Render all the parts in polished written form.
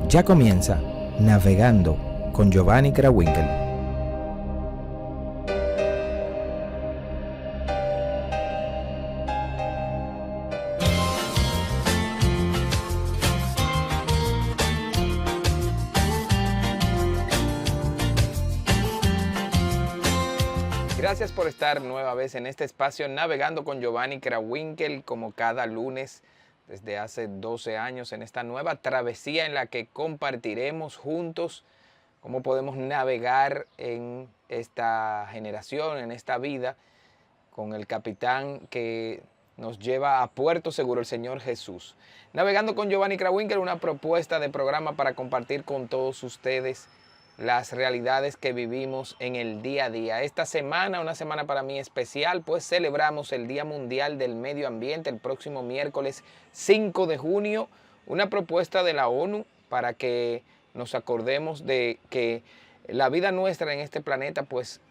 Ya comienza Navegando con Giovanni Krawinkel. Gracias por estar nueva vez en este espacio Navegando con Giovanni Krawinkel, como cada lunes desde hace 12 años, en esta nueva travesía en la que compartiremos juntos cómo podemos navegar en esta generación, en esta vida, con el capitán que nos lleva a puerto seguro, el Señor Jesús. Navegando con Giovanni Krawinkel, una propuesta de programa para compartir con todos ustedes las realidades que vivimos en el día a día. Esta semana, una semana para mí especial, pues celebramos el Día Mundial del Medio Ambiente el próximo miércoles 5 de junio, una propuesta de la ONU para que nos acordemos de que la vida nuestra en este planeta, pues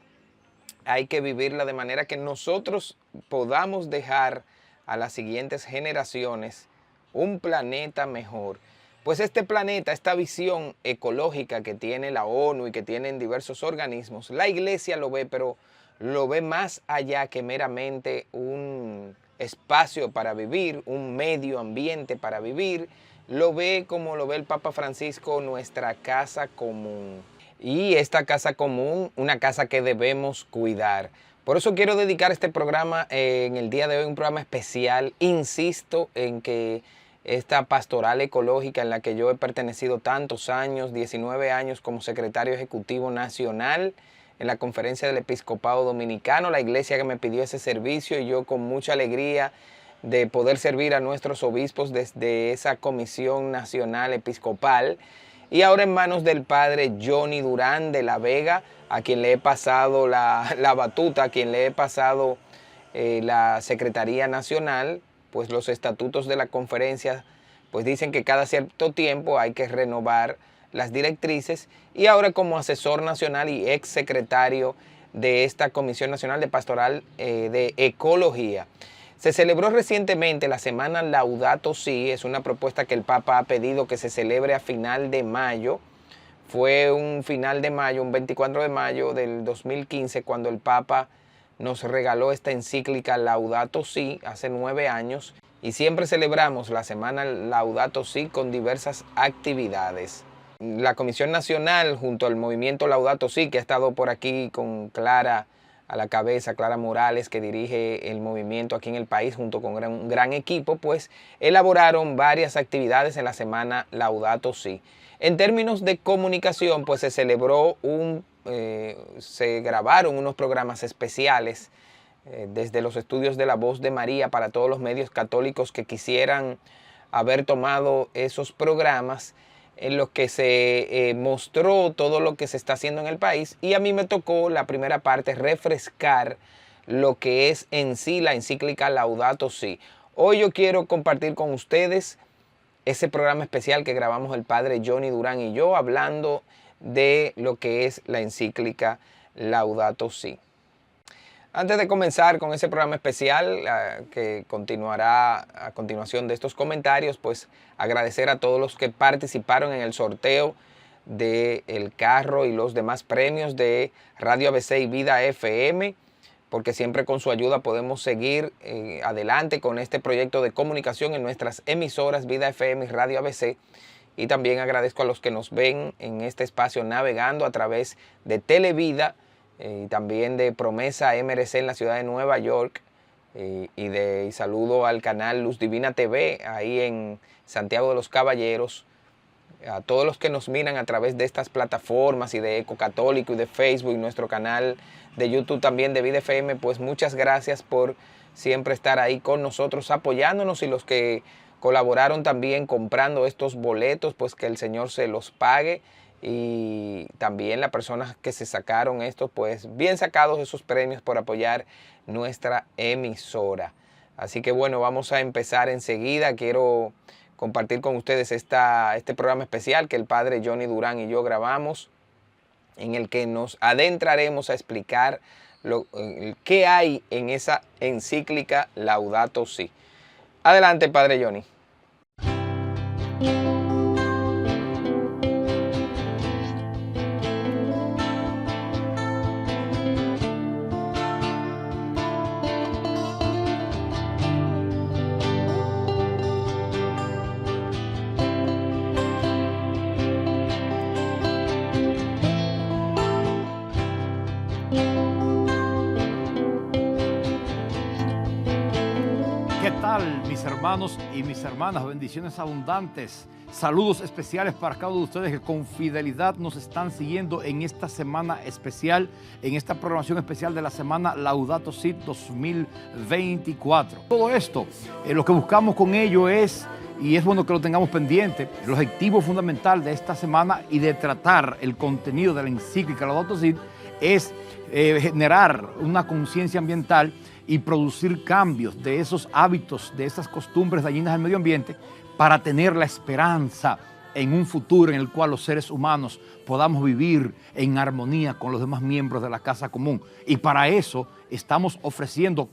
hay que vivirla de manera que nosotros podamos dejar a las siguientes generaciones un planeta mejor. Pues este planeta, esta visión ecológica que tiene la ONU y que tienen diversos organismos, la iglesia lo ve, pero lo ve más allá que meramente un espacio para vivir, un medio ambiente para vivir, lo ve como lo ve el Papa Francisco, nuestra casa común. Y esta casa común, una casa que debemos cuidar. Por eso quiero dedicar este programa en el día de hoy, un programa especial. Insisto en que esta pastoral ecológica en la que yo he pertenecido tantos años, 19 años como secretario ejecutivo nacional en la Conferencia del Episcopado Dominicano, la iglesia que me pidió ese servicio y yo con mucha alegría de poder servir a nuestros obispos desde esa Comisión Nacional Episcopal. Y ahora en manos del padre Johnny Durán de la Vega, a quien le he pasado la batuta, a quien le he pasado la Secretaría Nacional. Pues los estatutos de la conferencia pues dicen que cada cierto tiempo hay que renovar las directrices, y ahora como asesor nacional y ex secretario de esta Comisión Nacional de Pastoral de Ecología. Se celebró recientemente la semana Laudato Si, es una propuesta que el Papa ha pedido que se celebre a final de mayo. Fue un final de mayo, un 24 de mayo del 2015, cuando el Papa nos regaló esta encíclica Laudato Si hace 9 años, y siempre celebramos la semana Laudato Si con diversas actividades. La Comisión Nacional junto al movimiento Laudato Si, que ha estado por aquí con Clara a la cabeza, Clara Morales, que dirige el movimiento aquí en el país junto con un gran equipo, pues elaboraron varias actividades en la semana Laudato Si. En términos de comunicación, pues se celebró se grabaron unos programas especiales desde los estudios de La Voz de María para todos los medios católicos que quisieran haber tomado esos programas, en los que se mostró todo lo que se está haciendo en el país, y a mí me tocó la primera parte refrescar lo que es en sí la encíclica Laudato Si. Hoy yo quiero compartir con ustedes ese programa especial que grabamos el padre Johnny Durán y yo, hablando de lo que es la encíclica Laudato Si. Antes de comenzar con ese programa especial que continuará a continuación de estos comentarios, pues agradecer a todos los que participaron en el sorteo del carro y los demás premios de Radio ABC y Vida FM, porque siempre con su ayuda podemos seguir adelante con este proyecto de comunicación en nuestras emisoras Vida FM y Radio ABC. Y también agradezco a los que nos ven en este espacio navegando a través de Televida, y también de Promesa MRC en la ciudad de Nueva York, y saludo al canal Luz Divina TV ahí en Santiago de los Caballeros, a todos los que nos miran a través de estas plataformas y de Eco Católico y de Facebook y nuestro canal de YouTube también de Vida FM, pues muchas gracias por siempre estar ahí con nosotros apoyándonos, y los que colaboraron también comprando estos boletos, pues que el Señor se los pague. Y también las personas que se sacaron estos, pues bien sacados esos premios por apoyar nuestra emisora. Así que bueno, vamos a empezar enseguida. Quiero compartir con ustedes este programa especial que el padre Johnny Durán y yo grabamos, en el que nos adentraremos a explicar qué hay en esa encíclica Laudato Si. Adelante, padre Johnny. tal, mis hermanos y mis hermanas? Bendiciones abundantes. Saludos especiales para cada uno de ustedes que con fidelidad nos están siguiendo en esta semana especial, en esta programación especial de la semana Laudato Si 2024. Todo esto, lo que buscamos con ello es, y es bueno que lo tengamos pendiente, el objetivo fundamental de esta semana y de tratar el contenido de la encíclica Laudato Si es generar una conciencia ambiental y producir cambios de esos hábitos, de esas costumbres dañinas al medio ambiente, para tener la esperanza en un futuro en el cual los seres humanos podamos vivir en armonía con los demás miembros de la casa común. Y para eso estamos ofreciendo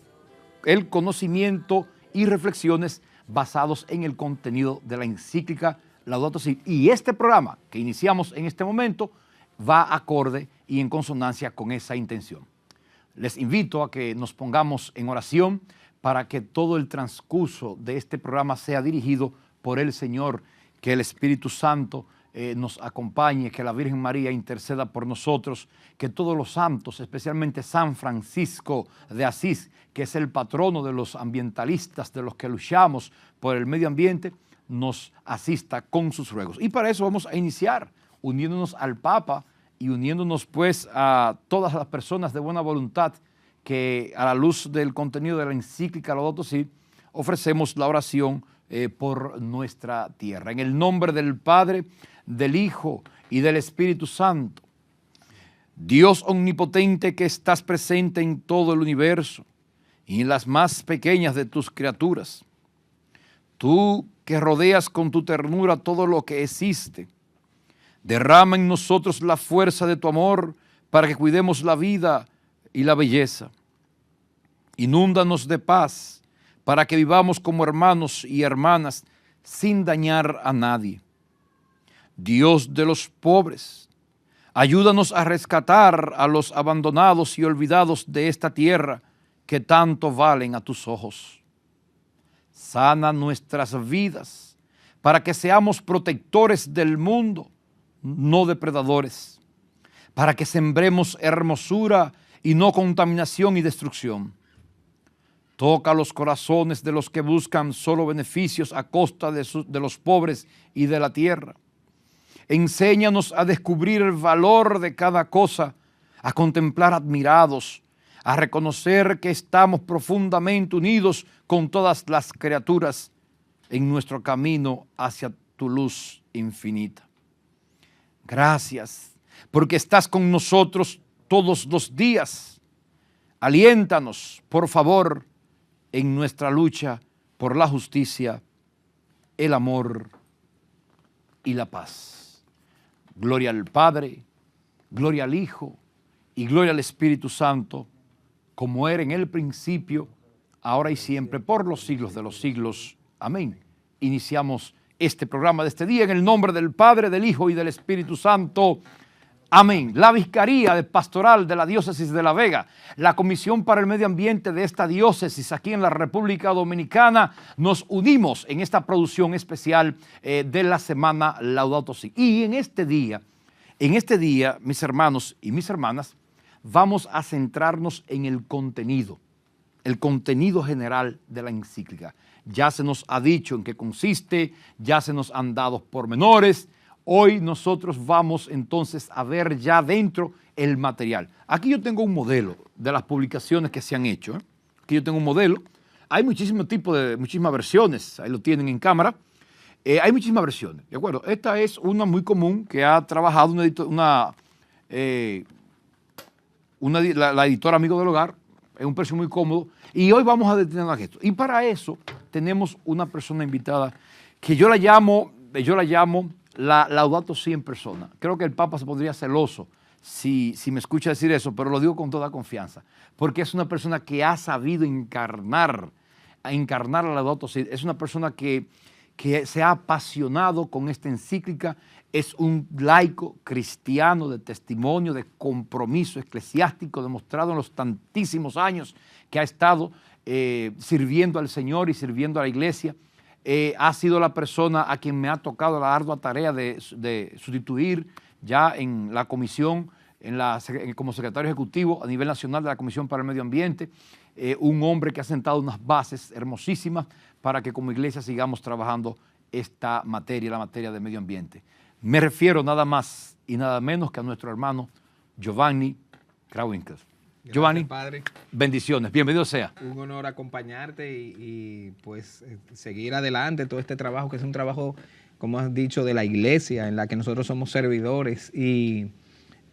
el conocimiento y reflexiones basados en el contenido de la encíclica Laudato Si. Y este programa que iniciamos en este momento va acorde y en consonancia con esa intención. Les invito a que nos pongamos en oración para que todo el transcurso de este programa sea dirigido por el Señor, que el Espíritu Santo nos acompañe, que la Virgen María interceda por nosotros, que todos los santos, especialmente San Francisco de Asís, que es el patrono de los ambientalistas, de los que luchamos por el medio ambiente, nos asista con sus ruegos. Y para eso vamos a iniciar uniéndonos al Papa y uniéndonos pues a todas las personas de buena voluntad que a la luz del contenido de la encíclica Laudato Si ofrecemos la oración por nuestra tierra. En el nombre del Padre, del Hijo y del Espíritu Santo. Dios omnipotente que estás presente en todo el universo y en las más pequeñas de tus criaturas. Tú que rodeas con tu ternura todo lo que existe, derrama en nosotros la fuerza de tu amor para que cuidemos la vida y la belleza. Inúndanos de paz para que vivamos como hermanos y hermanas sin dañar a nadie. Dios de los pobres, ayúdanos a rescatar a los abandonados y olvidados de esta tierra que tanto valen a tus ojos. Sana nuestras vidas para que seamos protectores del mundo, no depredadores, para que sembremos hermosura y no contaminación y destrucción. Toca los corazones de los que buscan solo beneficios a costa de los pobres y de la tierra. Enséñanos a descubrir el valor de cada cosa, a contemplar admirados, a reconocer que estamos profundamente unidos con todas las criaturas en nuestro camino hacia tu luz infinita. Gracias, porque estás con nosotros todos los días. Aliéntanos, por favor, en nuestra lucha por la justicia, el amor y la paz. Gloria al Padre, gloria al Hijo y gloria al Espíritu Santo, como era en el principio, ahora y siempre, por los siglos de los siglos. Amén. Iniciamos este programa de este día en el nombre del Padre, del Hijo y del Espíritu Santo. Amén. La Vicaría de Pastoral de la Diócesis de La Vega, la Comisión para el Medio Ambiente de esta diócesis aquí en la República Dominicana, nos unimos en esta producción especial de la semana Laudato Si. Y en este día, mis hermanos y mis hermanas, vamos a centrarnos en el contenido general de la encíclica. Ya se nos ha dicho en qué consiste, ya se nos han dado pormenores. Hoy nosotros vamos entonces a ver ya dentro el material. Aquí yo tengo un modelo de las publicaciones que se han hecho. Aquí yo tengo un modelo. Hay muchísimos versiones, ahí lo tienen en cámara. Hay muchísimas versiones, ¿de acuerdo? Esta es una muy común que ha trabajado la editora Amigo del Hogar, es un precio muy cómodo, y hoy vamos a detenernos en esto. Y para eso tenemos una persona invitada que yo la llamo la Laudato Si en persona. Creo que el Papa se pondría celoso si me escucha decir eso, pero lo digo con toda confianza, porque es una persona que ha sabido encarnar la Laudato Si. Es una persona que se ha apasionado con esta encíclica, es un laico cristiano de testimonio, de compromiso eclesiástico demostrado en los tantísimos años que ha estado sirviendo al Señor y sirviendo a la iglesia. Ha sido la persona a quien me ha tocado la ardua tarea de sustituir ya en la comisión como secretario ejecutivo a nivel nacional de la Comisión para el Medio Ambiente, un hombre que ha sentado unas bases hermosísimas para que como iglesia sigamos trabajando esta materia, la materia de medio ambiente. Me refiero nada más y nada menos que a nuestro hermano Giovanni Krawinkel. Giovanni, padre. Bendiciones, bienvenido sea. Un honor acompañarte pues seguir adelante todo este trabajo, que es un trabajo, como has dicho, de la iglesia, en la que nosotros somos servidores, y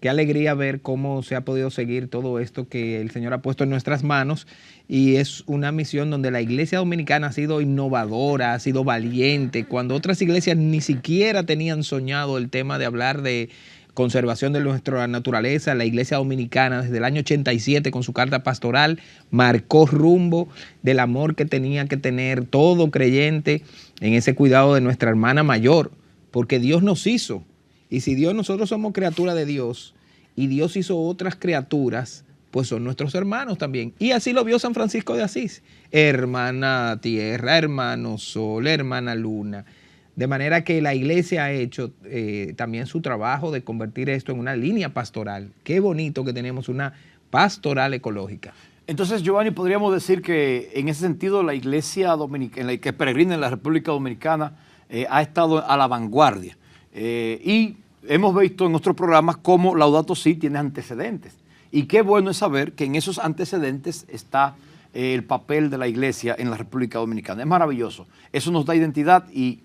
qué alegría ver cómo se ha podido seguir todo esto que el Señor ha puesto en nuestras manos, y es una misión donde la iglesia dominicana ha sido innovadora, ha sido valiente, cuando otras iglesias ni siquiera tenían soñado el tema de hablar de conservación de nuestra naturaleza. La iglesia dominicana desde el año 87 con su carta pastoral marcó rumbo del amor que tenía que tener todo creyente en ese cuidado de nuestra hermana mayor, porque Dios nos hizo, y si nosotros somos criaturas de Dios y Dios hizo otras criaturas, pues son nuestros hermanos también. Y así lo vio San Francisco de Asís: hermana tierra, hermano sol, hermana luna. De manera que la iglesia ha hecho también su trabajo de convertir esto en una línea pastoral. Qué bonito que tenemos una pastoral ecológica. Entonces, Giovanni, podríamos decir que en ese sentido la iglesia dominicana, que peregrina en la República Dominicana, ha estado a la vanguardia. Y hemos visto en nuestros programas cómo Laudato Si tiene antecedentes. Y qué bueno es saber que en esos antecedentes está el papel de la iglesia en la República Dominicana. Es maravilloso. Eso nos da identidad y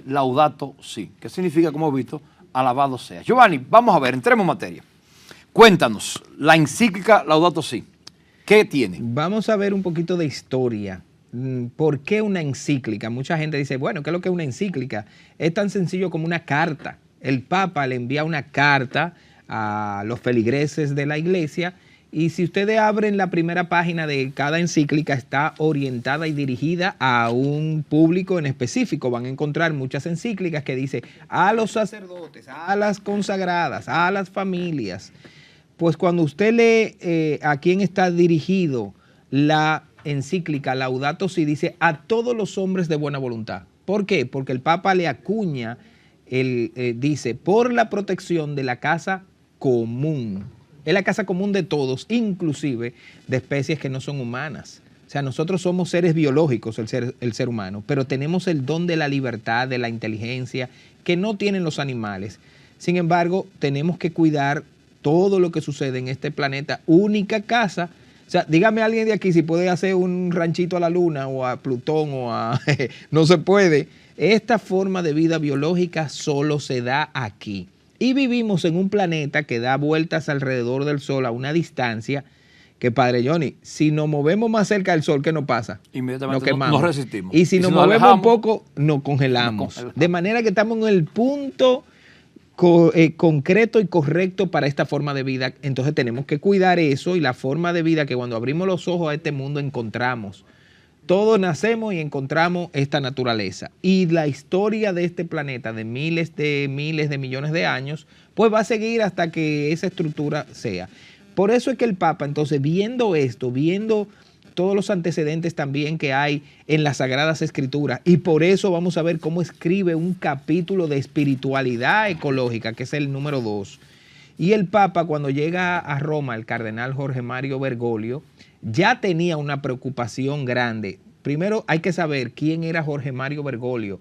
Laudato Si. ¿Qué significa, como hemos visto? Alabado sea. Giovanni, vamos a ver, entremos en materia. Cuéntanos, la encíclica Laudato Si, ¿qué tiene? Vamos a ver un poquito de historia. ¿Por qué una encíclica? Mucha gente dice, bueno, ¿qué es lo que es una encíclica? Es tan sencillo como una carta. El Papa le envía una carta a los feligreses de la iglesia, y si ustedes abren la primera página de cada encíclica, está orientada y dirigida a un público en específico. Van a encontrar muchas encíclicas que dice a los sacerdotes, a las consagradas, a las familias. Pues cuando usted lee a quién está dirigido la encíclica Laudato Si, dice a todos los hombres de buena voluntad. ¿Por qué? Porque el Papa le acuña, dice, por la protección de la casa común. Es la casa común de todos, inclusive de especies que no son humanas. O sea, nosotros somos seres biológicos, el ser humano, pero tenemos el don de la libertad, de la inteligencia, que no tienen los animales. Sin embargo, tenemos que cuidar todo lo que sucede en este planeta. Única casa. O sea, dígame a alguien de aquí si puede hacer un ranchito a la Luna o a Plutón o a... no se puede. Esta forma de vida biológica solo se da aquí. Y vivimos en un planeta que da vueltas alrededor del Sol a una distancia que, Padre Johnny, si nos movemos más cerca del Sol, ¿qué nos pasa? Inmediatamente nos quemamos. Nos resistimos. Y si nos movemos alejamos, un poco, nos congelamos. De manera que estamos en el punto concreto y correcto para esta forma de vida. Entonces tenemos que cuidar eso, y la forma de vida que cuando abrimos los ojos a este mundo encontramos. Todos nacemos y encontramos esta naturaleza. Y la historia de este planeta de miles de millones de años, pues va a seguir hasta que esa estructura sea. Por eso es que el Papa, entonces, viendo esto, viendo todos los antecedentes también que hay en las Sagradas Escrituras, y por eso vamos a ver cómo escribe un capítulo de espiritualidad ecológica, que es el número 2. Y el Papa, cuando llega a Roma, el cardenal Jorge Mario Bergoglio, ya tenía una preocupación grande. Primero hay que saber quién era Jorge Mario Bergoglio.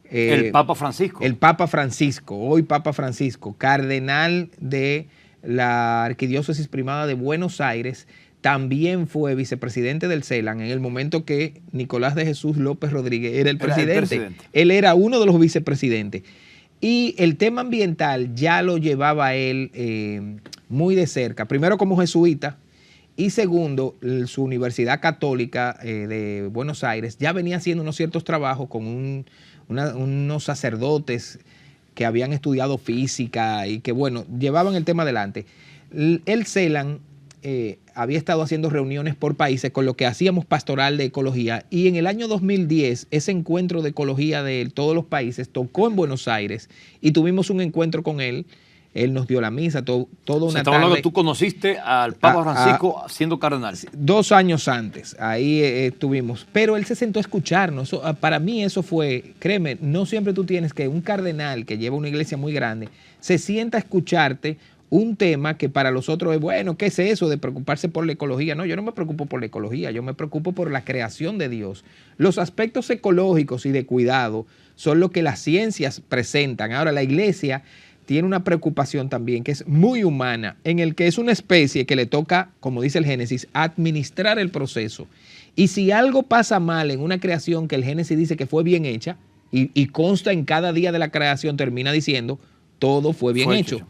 El Papa Francisco. El Papa Francisco, hoy Papa Francisco, cardenal de la Arquidiócesis Primada de Buenos Aires. También fue vicepresidente del CELAN en el momento que Nicolás de Jesús López Rodríguez era el presidente. Él era uno de los vicepresidentes. Y el tema ambiental ya lo llevaba él muy de cerca. Primero como jesuita, y segundo, su Universidad Católica de Buenos Aires ya venía haciendo unos ciertos trabajos con unos sacerdotes que habían estudiado física y que, bueno, llevaban el tema adelante. El CELAN había estado haciendo reuniones por países con lo que hacíamos pastoral de ecología, y en el año 2010 ese encuentro de ecología de todos los países tocó en Buenos Aires y tuvimos un encuentro con él. Él nos dio la misa, toda una tarde. Hablando que tú conociste al Papa Francisco siendo cardenal. 2 años antes, ahí estuvimos. Pero él se sentó a escucharnos. Para mí eso fue, créeme, no siempre tú tienes que un cardenal que lleva una iglesia muy grande se sienta a escucharte un tema que para los otros es, bueno, ¿qué es eso de preocuparse por la ecología? No, yo no me preocupo por la ecología, yo me preocupo por la creación de Dios. Los aspectos ecológicos y de cuidado son lo que las ciencias presentan. Ahora, la iglesia tiene una preocupación también que es muy humana, en el que es una especie que le toca, como dice el Génesis, administrar el proceso. Y si algo pasa mal en una creación que el Génesis dice que fue bien hecha, y consta en cada día de la creación, termina diciendo, todo fue bien hecho.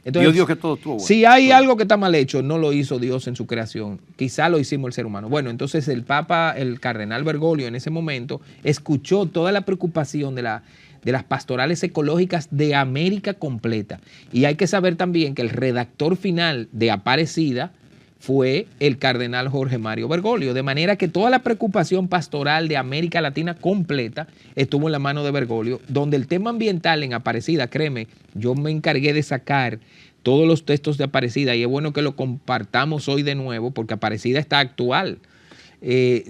Entonces, Dios que todo estuvo bueno. Si hay algo que está mal hecho, no lo hizo Dios en su creación. Quizá lo hicimos el ser humano. Bueno, entonces el Papa, el cardenal Bergoglio, en ese momento, escuchó toda la preocupación de las pastorales ecológicas de América completa. Y hay que saber también que el redactor final de Aparecida fue el cardenal Jorge Mario Bergoglio, de manera que toda la preocupación pastoral de América Latina completa estuvo en la mano de Bergoglio, donde el tema ambiental en Aparecida, créeme, yo me encargué de sacar todos los textos de Aparecida y es bueno que lo compartamos hoy de nuevo porque Aparecida está actual.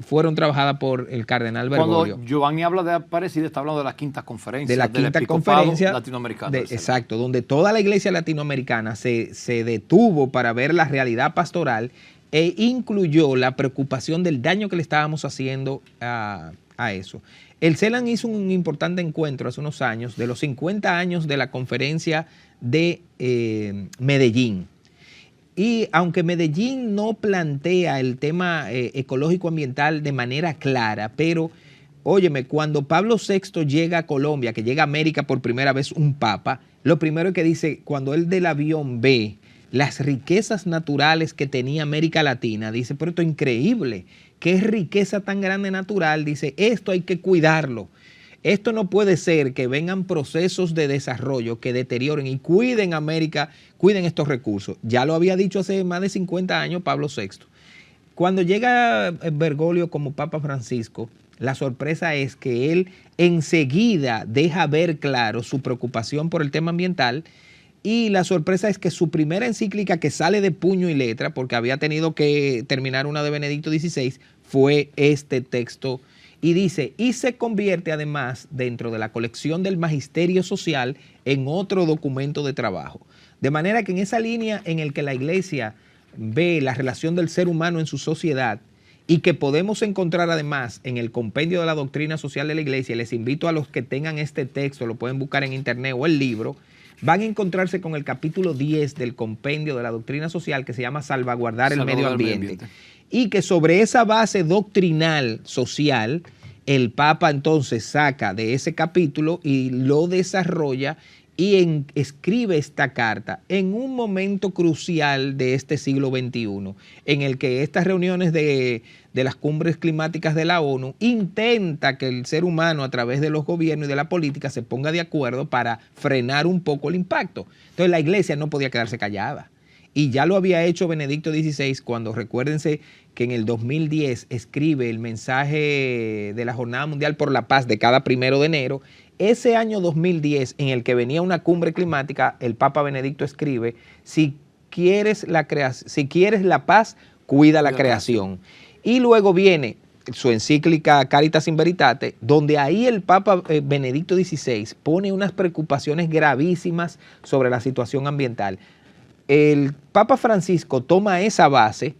Fueron trabajadas por el cardenal Bergoglio. Cuando Giovanni habla de Aparecida, está hablando de la quinta conferencia. De la quinta conferencia latinoamericana. Exacto, donde toda la iglesia latinoamericana se detuvo para ver la realidad pastoral e incluyó la preocupación del daño que le estábamos haciendo a eso. El CELAN hizo un importante encuentro hace unos años de los 50 años de la conferencia de Medellín. Y aunque Medellín no plantea el tema ecológico-ambiental de manera clara, pero, óyeme, cuando Pablo VI llega a Colombia, que llega a América por primera vez un papa, lo primero que dice, cuando él del avión ve las riquezas naturales que tenía América Latina, dice, pero esto es increíble, qué riqueza tan grande natural, dice, esto hay que cuidarlo. Esto no puede ser que vengan procesos de desarrollo que deterioren y cuiden América, cuiden estos recursos. Ya lo había dicho hace más de 50 años Pablo VI. Cuando llega Bergoglio como Papa Francisco, la sorpresa es que él enseguida deja ver claro su preocupación por el tema ambiental y la sorpresa es que su primera encíclica que sale de puño y letra, porque había tenido que terminar una de Benedicto XVI, fue este texto. Y dice, y se convierte además dentro de la colección del Magisterio Social en otro documento de trabajo. De manera que en esa línea en el que la iglesia ve la relación del ser humano en su sociedad y que podemos encontrar además en el compendio de la doctrina social de la iglesia, les invito a los que tengan este texto, lo pueden buscar en internet o el libro, van a encontrarse con el capítulo 10 del compendio de la doctrina social que se llama Salvaguardar el medio ambiente. Y que sobre esa base doctrinal social, el Papa entonces saca de ese capítulo y lo desarrolla y escribe esta carta en un momento crucial de este siglo XXI, en el que estas reuniones de las cumbres climáticas de la ONU intenta que el ser humano a través de los gobiernos y de la política se ponga de acuerdo para frenar un poco el impacto. Entonces la iglesia no podía quedarse callada. Y ya lo había hecho Benedicto XVI cuando, recuérdense que en el 2010 escribe el mensaje de la Jornada Mundial por la Paz de cada 1 de enero. Ese año 2010 en el que venía una cumbre climática, el Papa Benedicto escribe, si quieres la paz, cuida la creación. Y luego viene su encíclica Caritas in Veritate, donde ahí el Papa Benedicto XVI pone unas preocupaciones gravísimas sobre la situación ambiental. El Papa Francisco toma esa base,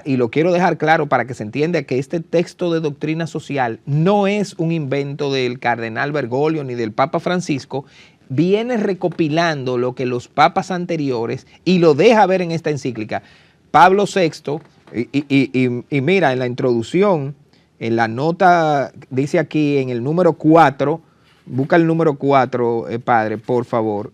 y lo quiero dejar claro para que se entienda que este texto de doctrina social no es un invento del cardenal Bergoglio ni del Papa Francisco, viene recopilando lo que los papas anteriores y lo deja ver en esta encíclica. Pablo VI, y mira, en la introducción, en la nota, dice aquí en el número 4, busca el número 4, padre, por favor.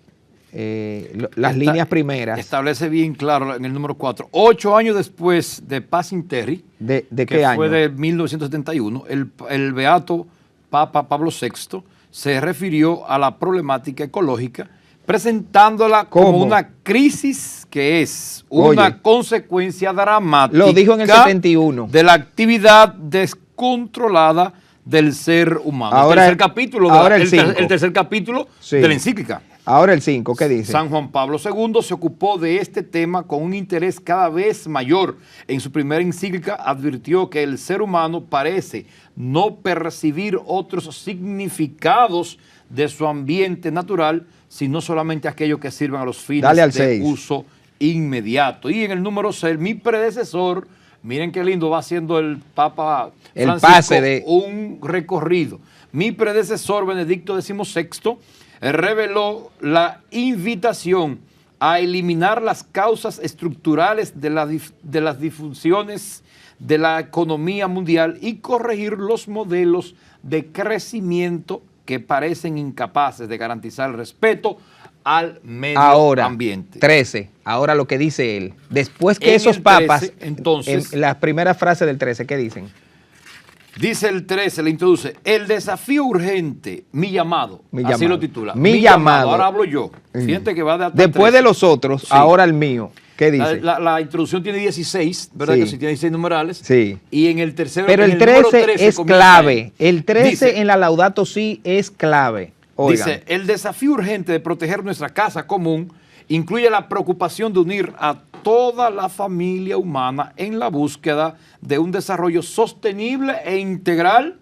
Líneas primeras. Establece bien claro en el número 4. 8 años después de Pacem Terri, ¿De que qué año? fue de 1971, el beato Papa Pablo VI se refirió a la problemática ecológica, presentándola como una crisis que es una consecuencia dramática. Lo dijo en el 71. De la actividad descontrolada del ser humano. Ahora El tercer capítulo sí, de la encíclica. Ahora el 5, ¿qué dice? San Juan Pablo II se ocupó de este tema con un interés cada vez mayor. En su primera encíclica advirtió que el ser humano parece no percibir otros significados de su ambiente natural sino solamente aquellos que sirvan a los fines Dale al de 6. uso inmediato. Y en el número 6, mi predecesor, miren qué lindo va haciendo el Papa El Francisco, pase de... un recorrido. Mi predecesor, Benedicto XVI, reveló la invitación a eliminar las causas estructurales de las disfunciones de la economía mundial y corregir los modelos de crecimiento que parecen incapaces de garantizar el respeto al medio ambiente. 13, ahora lo que dice él. Después que En esos el papas, 13, entonces, en la primera frase del 13, ¿qué dicen? Dice el 13, le introduce, el desafío urgente, mi llamado, Mi así llamado. lo titula. Mi llamado. Ahora hablo yo. Fíjate que va de hasta Después 13. de los otros, Sí. ahora el mío. ¿Qué dice? La introducción tiene 16, ¿verdad? Sí. Que sí tiene 16 numerales. Sí. Y en el tercero, Pero en el número 13 es comienza clave. él. El 13 Dice, en la Laudato Si es clave. Oigan. Dice, el desafío urgente de proteger nuestra casa común incluye la preocupación de unir a toda la familia humana en la búsqueda de un desarrollo sostenible e integral,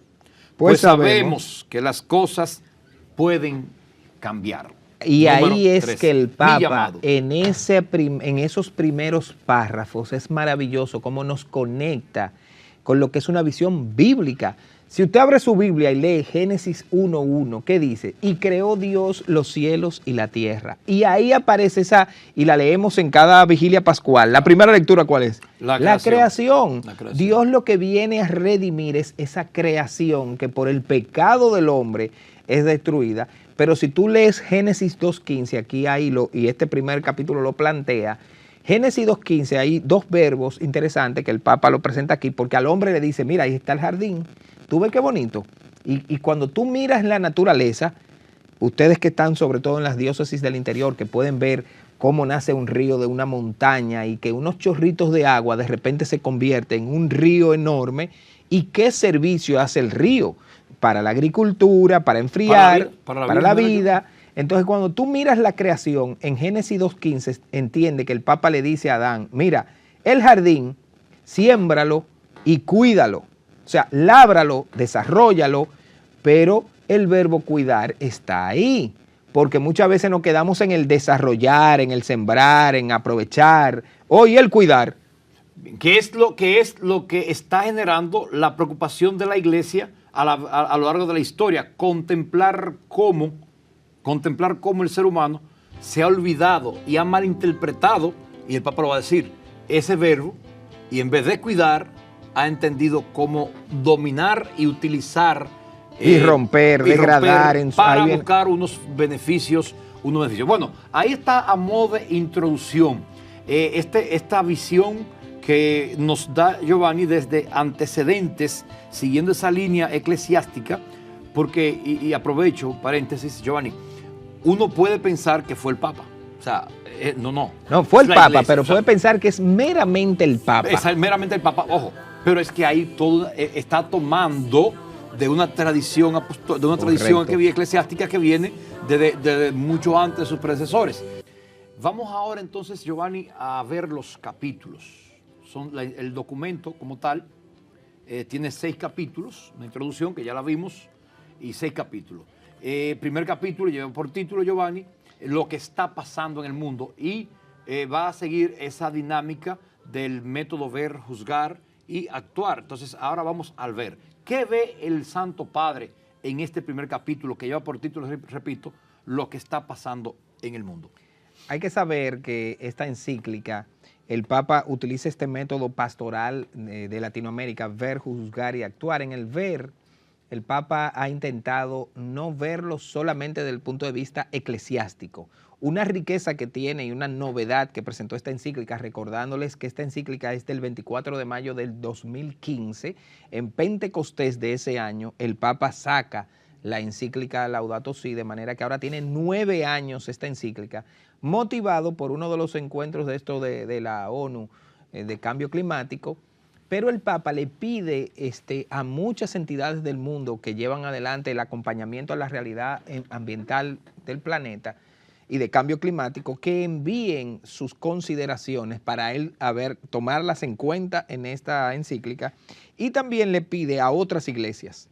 pues sabemos que las cosas pueden cambiar. Y Número ahí es 13, que el mi Papa, llamado. en esos primeros párrafos, es maravilloso cómo nos conecta con lo que es una visión bíblica. Si usted abre su Biblia y lee Génesis 1:1, ¿qué dice? Y creó Dios los cielos y la tierra. Y ahí aparece esa, y la leemos en cada vigilia pascual. La primera lectura, ¿cuál es? La creación. La creación. Dios lo que viene a redimir es esa creación que por el pecado del hombre es destruida. Pero si tú lees Génesis 2:15, aquí hay y este primer capítulo lo plantea, Génesis 2:15 hay dos verbos interesantes que el Papa lo presenta aquí, porque al hombre le dice, mira, ahí está el jardín, tú ves qué bonito. Y cuando tú miras la naturaleza, ustedes que están sobre todo en las diócesis del interior, que pueden ver cómo nace un río de una montaña y que unos chorritos de agua de repente se convierten en un río enorme, ¿y qué servicio hace el río? Para la agricultura, para enfriar, para la vida. Entonces, cuando tú miras la creación, en Génesis 2:15, entiende que el Papa le dice a Adán, mira, el jardín, siémbralo y cuídalo. O sea, lábralo, desarróllalo, pero el verbo cuidar está ahí. Porque muchas veces nos quedamos en el desarrollar, en el sembrar, en aprovechar, y el cuidar. ¿Qué es lo que está generando la preocupación de la iglesia a lo largo de la historia? Contemplar cómo el ser humano se ha olvidado y ha malinterpretado, y el Papa lo va a decir, ese verbo, y en vez de cuidar, ha entendido cómo dominar y utilizar Y romper, degradar. Para buscar unos beneficios. Bueno, ahí está a modo de introducción esta visión que nos da Giovanni desde antecedentes, siguiendo esa línea eclesiástica, porque, y aprovecho, paréntesis, Giovanni, uno puede pensar que fue el Papa. O sea, no. No, fue el Papa, iglesia, pero puede pensar que es meramente el Papa. Es meramente el Papa, ojo. Pero es que ahí todo está tomando de una tradición eclesiástica que viene desde mucho antes de sus predecesores. Vamos ahora entonces, Giovanni, a ver los capítulos. El documento como tal tiene 6 capítulos, una introducción que ya la vimos, y 6 capítulos. Primer capítulo lleva por título, Giovanni, lo que está pasando en el mundo, y va a seguir esa dinámica del método ver, juzgar y actuar. Entonces ahora vamos al ver. ¿Qué ve el Santo Padre en este primer capítulo que lleva por título, repito, lo que está pasando en el mundo? Hay que saber que esta encíclica, el Papa utiliza este método pastoral de Latinoamérica, ver, juzgar y actuar. En el ver, el Papa ha intentado no verlo solamente desde el punto de vista eclesiástico. Una riqueza que tiene y una novedad que presentó esta encíclica, recordándoles que esta encíclica es del 24 de mayo del 2015, en Pentecostés de ese año, el Papa saca la encíclica Laudato Si, de manera que ahora tiene 9 años esta encíclica, motivado por uno de los encuentros de esto de la ONU de cambio climático, pero el Papa le pide a muchas entidades del mundo que llevan adelante el acompañamiento a la realidad ambiental del planeta y de cambio climático, que envíen sus consideraciones para él tomarlas en cuenta en esta encíclica, y también le pide a otras iglesias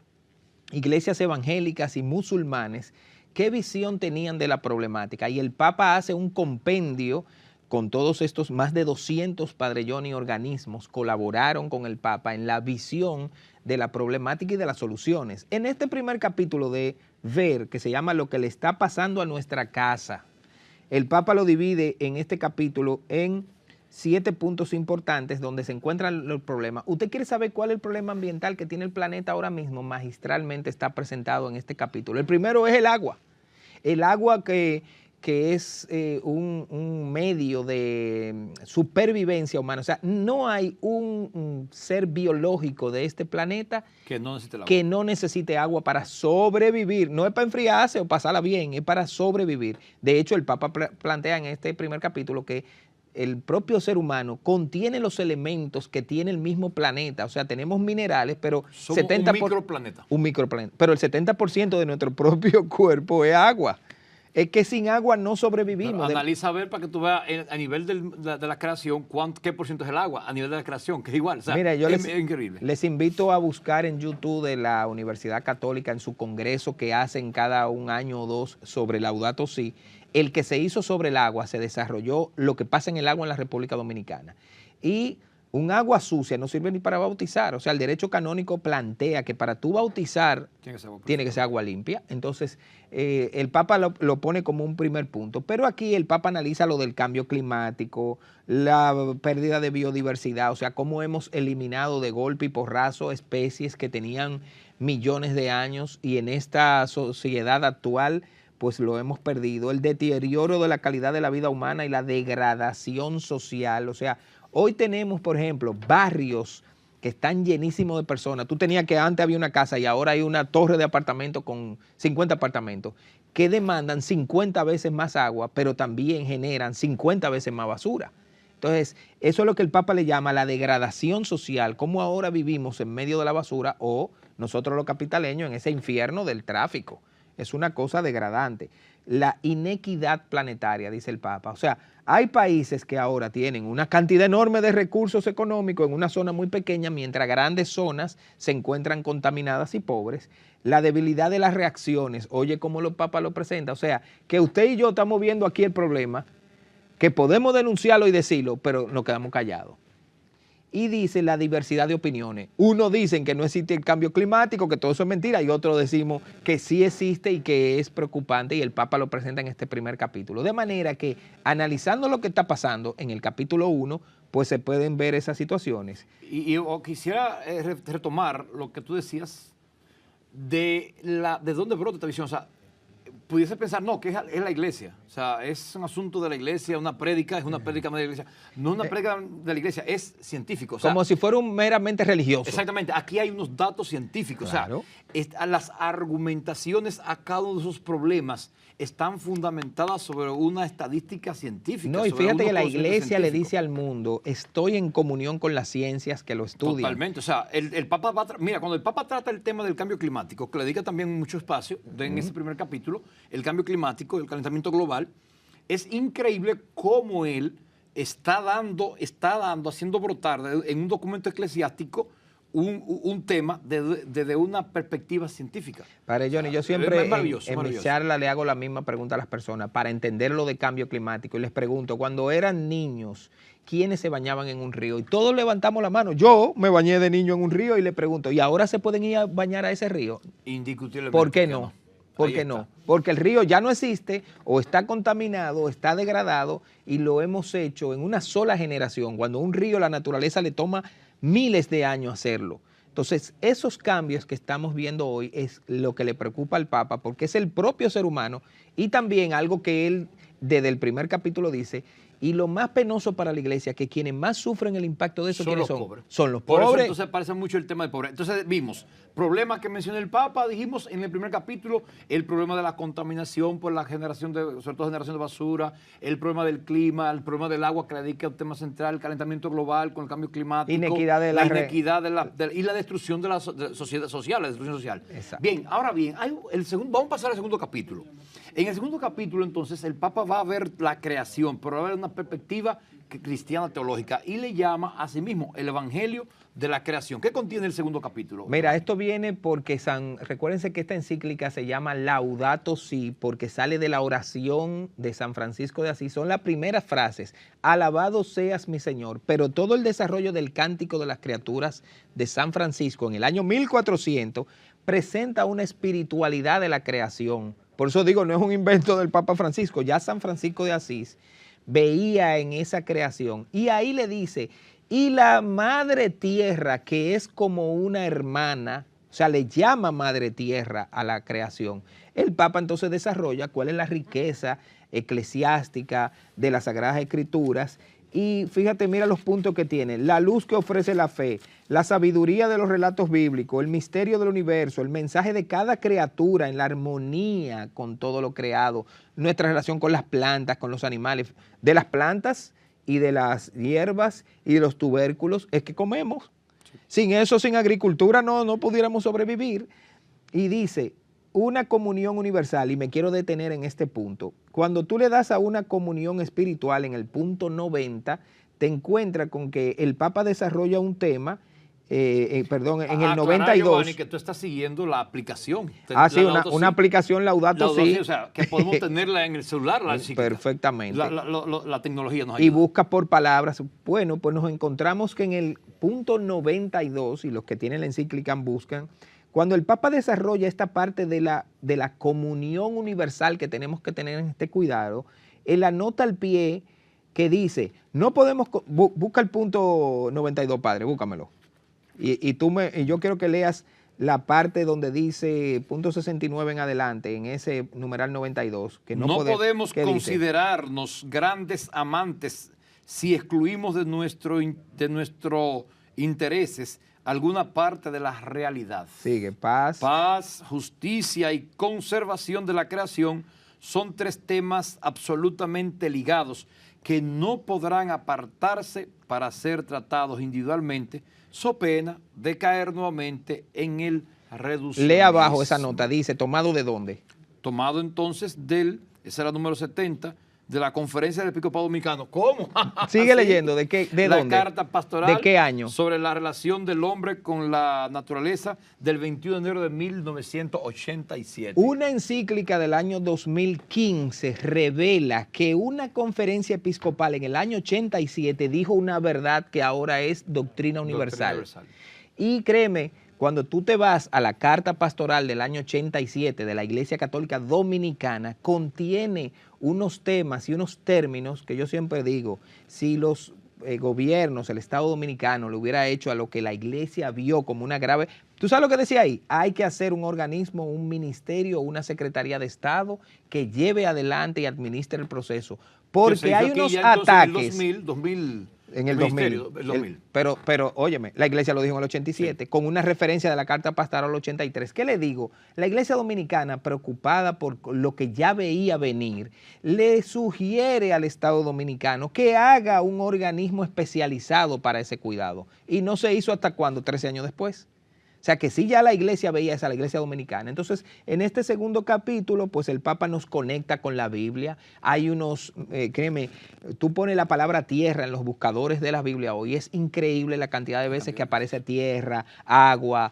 evangélicas y musulmanes, qué visión tenían de la problemática. Y el Papa hace un compendio con todos estos más de 200 Padre Johnny organismos, colaboraron con el Papa en la visión de la problemática y de las soluciones. En este primer capítulo de Ver, que se llama Lo que le está pasando a nuestra casa, el Papa lo divide en este capítulo en 7 puntos importantes donde se encuentran los problemas. ¿Usted quiere saber cuál es el problema ambiental que tiene el planeta ahora mismo? Magistralmente está presentado en este capítulo. El primero es el agua. El agua que es un medio de supervivencia humana. O sea, no hay un ser biológico de este planeta que no necesite agua para sobrevivir. No es para enfriarse o pasarla bien, es para sobrevivir. De hecho, el Papa plantea en este primer capítulo que el propio ser humano contiene los elementos que tiene el mismo planeta. O sea, tenemos minerales, pero somos un microplaneta. Un microplaneta. Pero el 70% de nuestro propio cuerpo es agua. Es que sin agua no sobrevivimos. Pero analiza a ver para que tú veas a nivel de la creación qué por ciento es el agua, a nivel de la creación, que es igual. O sea, mira, yo es increíble. Les invito a buscar en YouTube de la Universidad Católica en su congreso que hacen cada un año o dos sobre Laudato Si. El que se hizo sobre el agua se desarrolló lo que pasa en el agua en la República Dominicana. Y un agua sucia no sirve ni para bautizar. O sea, el derecho canónico plantea que para tú bautizar tiene que ser agua limpia. Entonces, el Papa lo pone como un primer punto. Pero aquí el Papa analiza lo del cambio climático, la pérdida de biodiversidad, o sea, cómo hemos eliminado de golpe y porrazo especies que tenían millones de años y en esta sociedad actual pues lo hemos perdido. El deterioro de la calidad de la vida humana y la degradación social, o sea, hoy tenemos, por ejemplo, barrios que están llenísimos de personas. Tú tenías que antes había una casa y ahora hay una torre de apartamentos con 50 apartamentos que demandan 50 veces más agua, pero también generan 50 veces más basura. Entonces, eso es lo que el Papa le llama la degradación social, cómo ahora vivimos en medio de la basura o nosotros los capitaleños en ese infierno del tráfico. Es una cosa degradante. La inequidad planetaria, dice el Papa. O sea, hay países que ahora tienen una cantidad enorme de recursos económicos en una zona muy pequeña, mientras grandes zonas se encuentran contaminadas y pobres. La debilidad de las reacciones, oye cómo el Papa lo presenta. O sea, que usted y yo estamos viendo aquí el problema, que podemos denunciarlo y decirlo, pero nos quedamos callados. Y dice la diversidad de opiniones. Unos dicen que no existe el cambio climático, que todo eso es mentira, y otros decimos que sí existe y que es preocupante, y el Papa lo presenta en este primer capítulo. De manera que, analizando lo que está pasando en el capítulo 1, pues se pueden ver esas situaciones. Y quisiera retomar lo que tú decías de dónde brota esta visión. O sea, pudiese pensar, no, que es la iglesia. O sea, es un asunto de la iglesia, una prédica, es una prédica de la iglesia. No una prédica de la iglesia, es científico. O sea, como si fuera un meramente religioso. Exactamente. Aquí hay unos datos científicos. Claro. O sea, las argumentaciones a cada uno de esos problemas están fundamentadas sobre una estadística científica. No, y fíjate que la iglesia le dice al mundo, estoy en comunión con las ciencias que lo estudian. Totalmente. O sea, el Papa mira, cuando el Papa trata el tema del cambio climático, que le dedica también mucho espacio en ese primer capítulo, el cambio climático, el calentamiento global, es increíble cómo él está haciendo brotar en un documento eclesiástico un tema desde una perspectiva científica. Padre Johnny, yo siempre en mi charla le hago la misma pregunta a las personas para entender lo de cambio climático y les pregunto, cuando eran niños, ¿quiénes se bañaban en un río? Y todos levantamos la mano. Yo me bañé de niño en un río y le pregunto, ¿y ahora se pueden ir a bañar a ese río? Indiscutiblemente. ¿Por qué no? ¿Por qué no? Porque el río ya no existe o está contaminado, o está degradado y lo hemos hecho en una sola generación. Cuando un río la naturaleza le toma miles de años hacerlo. Entonces, esos cambios que estamos viendo hoy es lo que le preocupa al Papa porque es el propio ser humano y también algo que él desde el primer capítulo dice, y lo más penoso para la iglesia, que quienes más sufren el impacto de eso son los pobres. Son los pobres. Por eso entonces parece mucho el tema del pobreza. Entonces vimos problemas que mencionó el Papa, dijimos en el primer capítulo, el problema de la contaminación por la generación sobre todo generación de basura, el problema del clima, el problema del agua que le dedica al tema central, el calentamiento global con el cambio climático, inequidad y la destrucción de la sociedad social, la destrucción social. Exacto. Bien, ahora bien, vamos a pasar al segundo capítulo. En el segundo capítulo, entonces, el Papa va a ver la creación, pero va a ver una perspectiva cristiana teológica y le llama a sí mismo el Evangelio de la creación. ¿Qué contiene el segundo capítulo? Mira, esto viene porque recuérdense que esta encíclica se llama Laudato Si, porque sale de la oración de San Francisco de Asís. Son las primeras frases, alabado seas mi Señor, pero todo el desarrollo del Cántico de las Criaturas de San Francisco en el año 1400 presenta una espiritualidad de la creación. Por eso digo, no es un invento del Papa Francisco, ya San Francisco de Asís veía en esa creación. Y ahí le dice, y la madre tierra, que es como una hermana, o sea, le llama madre tierra a la creación. El Papa entonces desarrolla cuál es la riqueza eclesiástica de las Sagradas Escrituras. Y fíjate, mira los puntos que tiene. La luz que ofrece la fe, la sabiduría de los relatos bíblicos, el misterio del universo, el mensaje de cada criatura en la armonía con todo lo creado, nuestra relación con las plantas, con los animales, de las plantas y de las hierbas y de los tubérculos, es que comemos. Sin eso, sin agricultura, no pudiéramos sobrevivir. Y dice, una comunión universal, y me quiero detener en este punto. Cuando tú le das a una comunión espiritual en el punto 90, te encuentras con que el Papa desarrolla un tema, en el 92. Giovanni, que tú estás siguiendo la aplicación. Sí, una aplicación Laudato Si. O sea, que podemos tenerla en el celular. Perfectamente. La tecnología nos ayuda. Y busca por palabras. Bueno, pues nos encontramos que en el punto 92, y los que tienen la encíclica buscan, cuando el Papa desarrolla esta parte de la comunión universal que tenemos que tener en este cuidado, él anota al pie que dice, no podemos, busca el punto 92, padre, búscamelo. Y yo quiero que leas la parte donde dice punto 69 en adelante, en ese numeral 92. Que no podemos considerarnos grandes amantes si excluimos de nuestros intereses alguna parte de la realidad. Sigue, paz. Paz, justicia y conservación de la creación son tres temas absolutamente ligados que no podrán apartarse para ser tratados individualmente, so pena de caer nuevamente en el reduccionismo. Lee abajo esa nota, dice, ¿tomado de dónde? Tomado entonces ese era el número 70, de la Conferencia del Episcopado Dominicano. ¿Cómo? Sigue leyendo, ¿de dónde? La carta pastoral. ¿De qué año? Sobre la relación del hombre con la naturaleza del 21 de enero de 1987. Una encíclica del año 2015 revela que una conferencia episcopal en el año 87 dijo una verdad que ahora es doctrina universal. Y créeme, cuando tú te vas a la carta pastoral del año 87 de la Iglesia Católica Dominicana, contiene unos temas y unos términos que yo siempre digo, si los gobiernos, el Estado Dominicano le hubiera hecho a lo que la Iglesia vio como una grave... ¿Tú sabes lo que decía ahí? Hay que hacer un organismo, un ministerio, una secretaría de Estado que lleve adelante y administre el proceso. Porque hay unos ataques... En el 2000. Pero óyeme, la iglesia lo dijo en el 87, sí, con una referencia de la carta pastoral 83. ¿Qué le digo? La iglesia dominicana, preocupada por lo que ya veía venir, le sugiere al Estado dominicano que haga un organismo especializado para ese cuidado. Y no se hizo hasta cuándo, 13 años después. O sea que sí, ya la iglesia veía esa, la iglesia dominicana. Entonces, en este segundo capítulo, pues el Papa nos conecta con la Biblia. Hay unos, créeme, tú pones la palabra tierra en los buscadores de la Biblia hoy. Es increíble la cantidad de veces que aparece tierra, agua,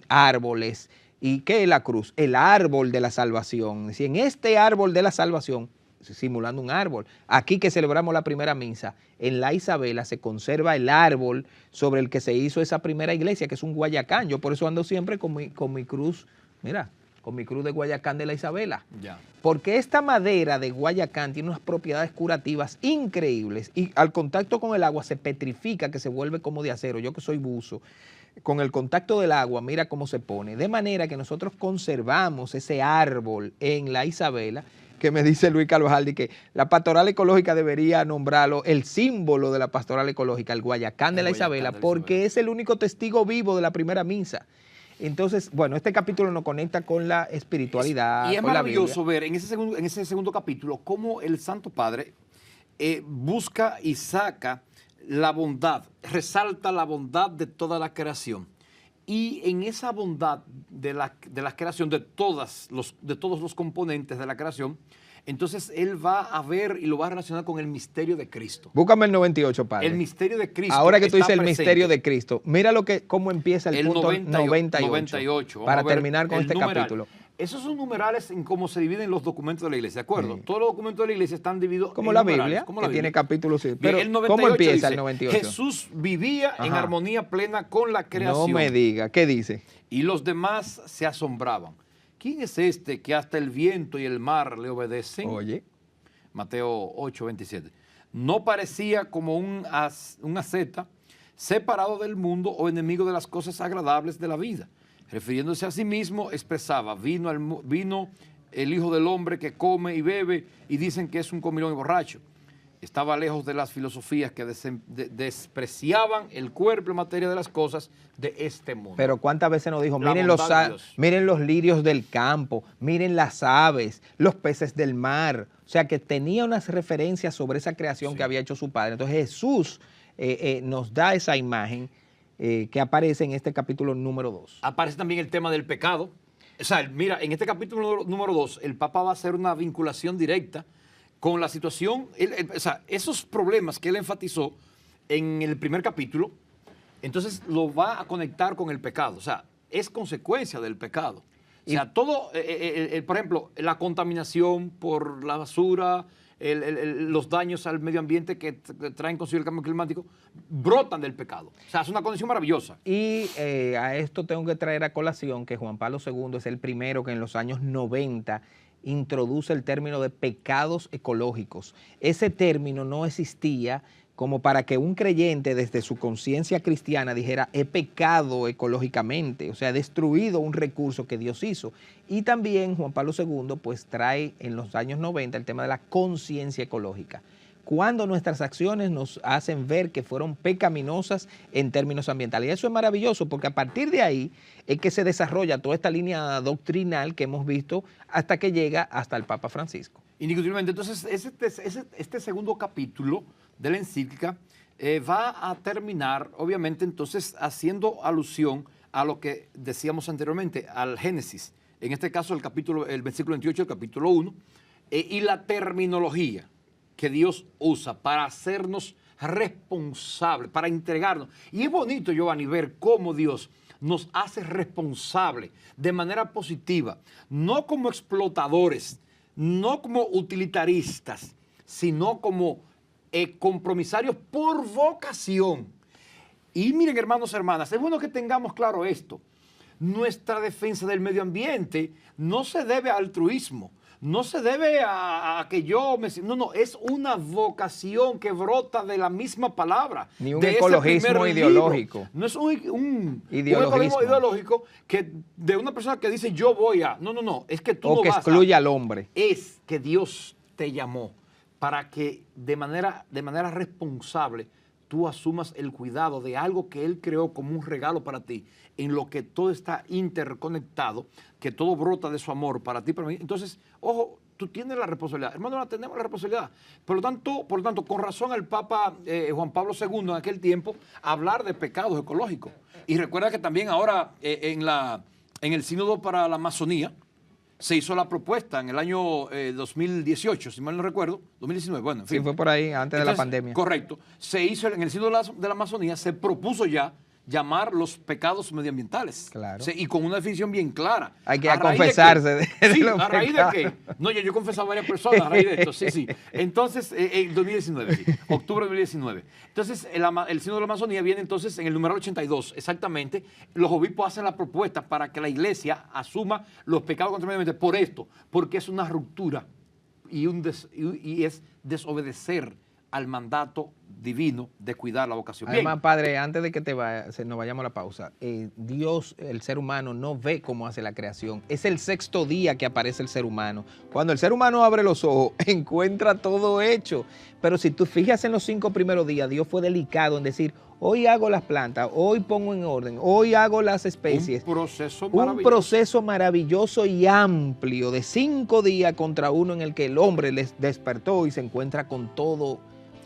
árboles. ¿Y qué es la cruz? El árbol de la salvación. Si en este árbol de la salvación, simulando un árbol. Aquí que celebramos la primera misa, en la Isabela se conserva el árbol sobre el que se hizo esa primera iglesia, que es un Guayacán. Yo por eso ando siempre con mi cruz, mira, con mi cruz de Guayacán de la Isabela. Ya. Porque esta madera de Guayacán tiene unas propiedades curativas increíbles y al contacto con el agua se petrifica, que se vuelve como de acero. Yo que soy buzo, con el contacto del agua, mira cómo se pone. De manera que nosotros conservamos ese árbol en la Isabela, que me dice Luis Carvajal, de que la pastoral ecológica debería nombrarlo el símbolo de la pastoral ecológica, el Guayacán de la Isabela, porque es el único testigo vivo de la primera misa. Entonces, bueno, este capítulo nos conecta con la espiritualidad. Y es maravilloso ver en ese segundo capítulo cómo el Santo Padre busca y saca la bondad, resalta la bondad de toda la creación. Y en esa bondad de la creación, de todos los componentes de la creación, entonces él va a ver y lo va a relacionar con el misterio de Cristo. Búscame el 98, padre. El misterio de Cristo. Ahora que tú dices el presente. misterio de Cristo, mira cómo empieza el punto 98, 98. para terminar con este numeral. capítulo. Esos son numerales en cómo se dividen los documentos de la iglesia, ¿de acuerdo? Sí. Todos los documentos de la iglesia están divididos Como en la numerales, Biblia, como que la tiene Biblia. capítulos. Bien, Pero, el 98 ¿cómo empieza dice, el 98? Jesús vivía en Ajá. armonía plena con la creación. No me diga, ¿qué dice? Y los demás se asombraban. ¿Quién es este que hasta el viento y el mar le obedecen? Oye, Mateo 8, 27. No parecía como un asceta separado del mundo o enemigo de las cosas agradables de la vida. Refiriéndose a sí mismo, expresaba, vino el Hijo del Hombre que come y bebe y dicen que es un comilón y borracho. Estaba lejos de las filosofías que despreciaban el cuerpo y materia de las cosas de este mundo. pero ¿cuántas veces nos dijo? La Miren bondad de Dios. miren los lirios del campo, miren las aves, los peces del mar. O sea, que tenía unas referencias sobre esa creación Sí. que había hecho su padre. Entonces Jesús nos da esa imagen que aparece en este capítulo número 2. Aparece también el tema del pecado. O sea, mira, en este capítulo número 2, el Papa va a hacer una vinculación directa con la situación, o sea, esos problemas que él enfatizó en el primer capítulo, entonces lo va a conectar con el pecado. O sea, es consecuencia del pecado. O sea, todo, por ejemplo, la contaminación por la basura, los daños al medio ambiente que traen consigo el cambio climático, brotan del pecado. O sea, es una condición maravillosa. Y a esto tengo que traer a colación que Juan Pablo II es el primero que en los años 90 introduce el término de pecados ecológicos. Ese término no existía como para que un creyente desde su conciencia cristiana dijera, he pecado ecológicamente, o sea, he destruido un recurso que Dios hizo. Y también Juan Pablo II pues trae en los años 90 el tema de la conciencia ecológica. Cuando nuestras acciones nos hacen ver que fueron pecaminosas en términos ambientales. Y eso es maravilloso porque a partir de ahí es que se desarrolla toda esta línea doctrinal que hemos visto hasta que llega hasta el Papa Francisco. Indiscutiblemente. Entonces, este segundo capítulo de la encíclica va a terminar, obviamente, entonces, haciendo alusión a lo que decíamos anteriormente, al Génesis. En este caso, el versículo 28 del capítulo 1, y la terminología que Dios usa para hacernos responsables, para entregarnos. Y es bonito, Giovanni, ver cómo Dios nos hace responsables de manera positiva, no como explotadores, no como utilitaristas, sino como compromisarios por vocación. Y miren, hermanos, hermanas, es bueno que tengamos claro esto. Nuestra defensa del medio ambiente no se debe a altruismo, no se debe a que yo me... No, es una vocación que brota de la misma palabra. Ni un de ese ecologismo primer ideológico. libro. No es un Ideologismo. ecologismo ideológico que de una persona que dice yo voy a... No, es que tú O no que vas excluya al hombre. Es que Dios te llamó para que de manera responsable tú asumas el cuidado de algo que Él creó como un regalo para ti, en lo que todo está interconectado, que todo brota de su amor para ti, para mí. Entonces, ojo, tú tienes la responsabilidad. Hermano, la tenemos la responsabilidad. Por lo tanto, con razón al Papa Juan Pablo II en aquel tiempo, hablar de pecados ecológicos. Y recuerda que también ahora en el Sínodo para la Amazonía, se hizo la propuesta en el año 2018, si mal no recuerdo, 2019, bueno, en fin. Sí, fue por ahí, antes de la pandemia. Correcto. Se hizo en el Sínodo de la Amazonía, se propuso ya llamar los pecados medioambientales. Claro. Sí, y con una definición bien clara. Hay que ¿A raíz confesarse de de qué? Sí, los ¿a raíz pecados? de qué? No, yo he confesado a varias personas a raíz de esto, sí. Entonces, en 2019, sí, octubre de 2019. Entonces, el Sínodo de la Amazonía viene entonces en el número 82, exactamente. Los obispos hacen la propuesta para que la iglesia asuma los pecados contra el medio ambiente por esto, porque es una ruptura y es desobedecer al mandato divino de cuidar la vocación. Además, Bien. padre, antes de que nos vayamos a la pausa, Dios, el ser humano, no ve cómo hace la creación. Es el sexto día que aparece el ser humano. Cuando el ser humano abre los ojos, encuentra todo hecho. Pero si tú fijas en los 5 primeros días, Dios fue delicado en decir, hoy hago las plantas, hoy pongo en orden, hoy hago las especies. Un proceso maravilloso y amplio de 5 días contra uno en el que el hombre les despertó y se encuentra con todo.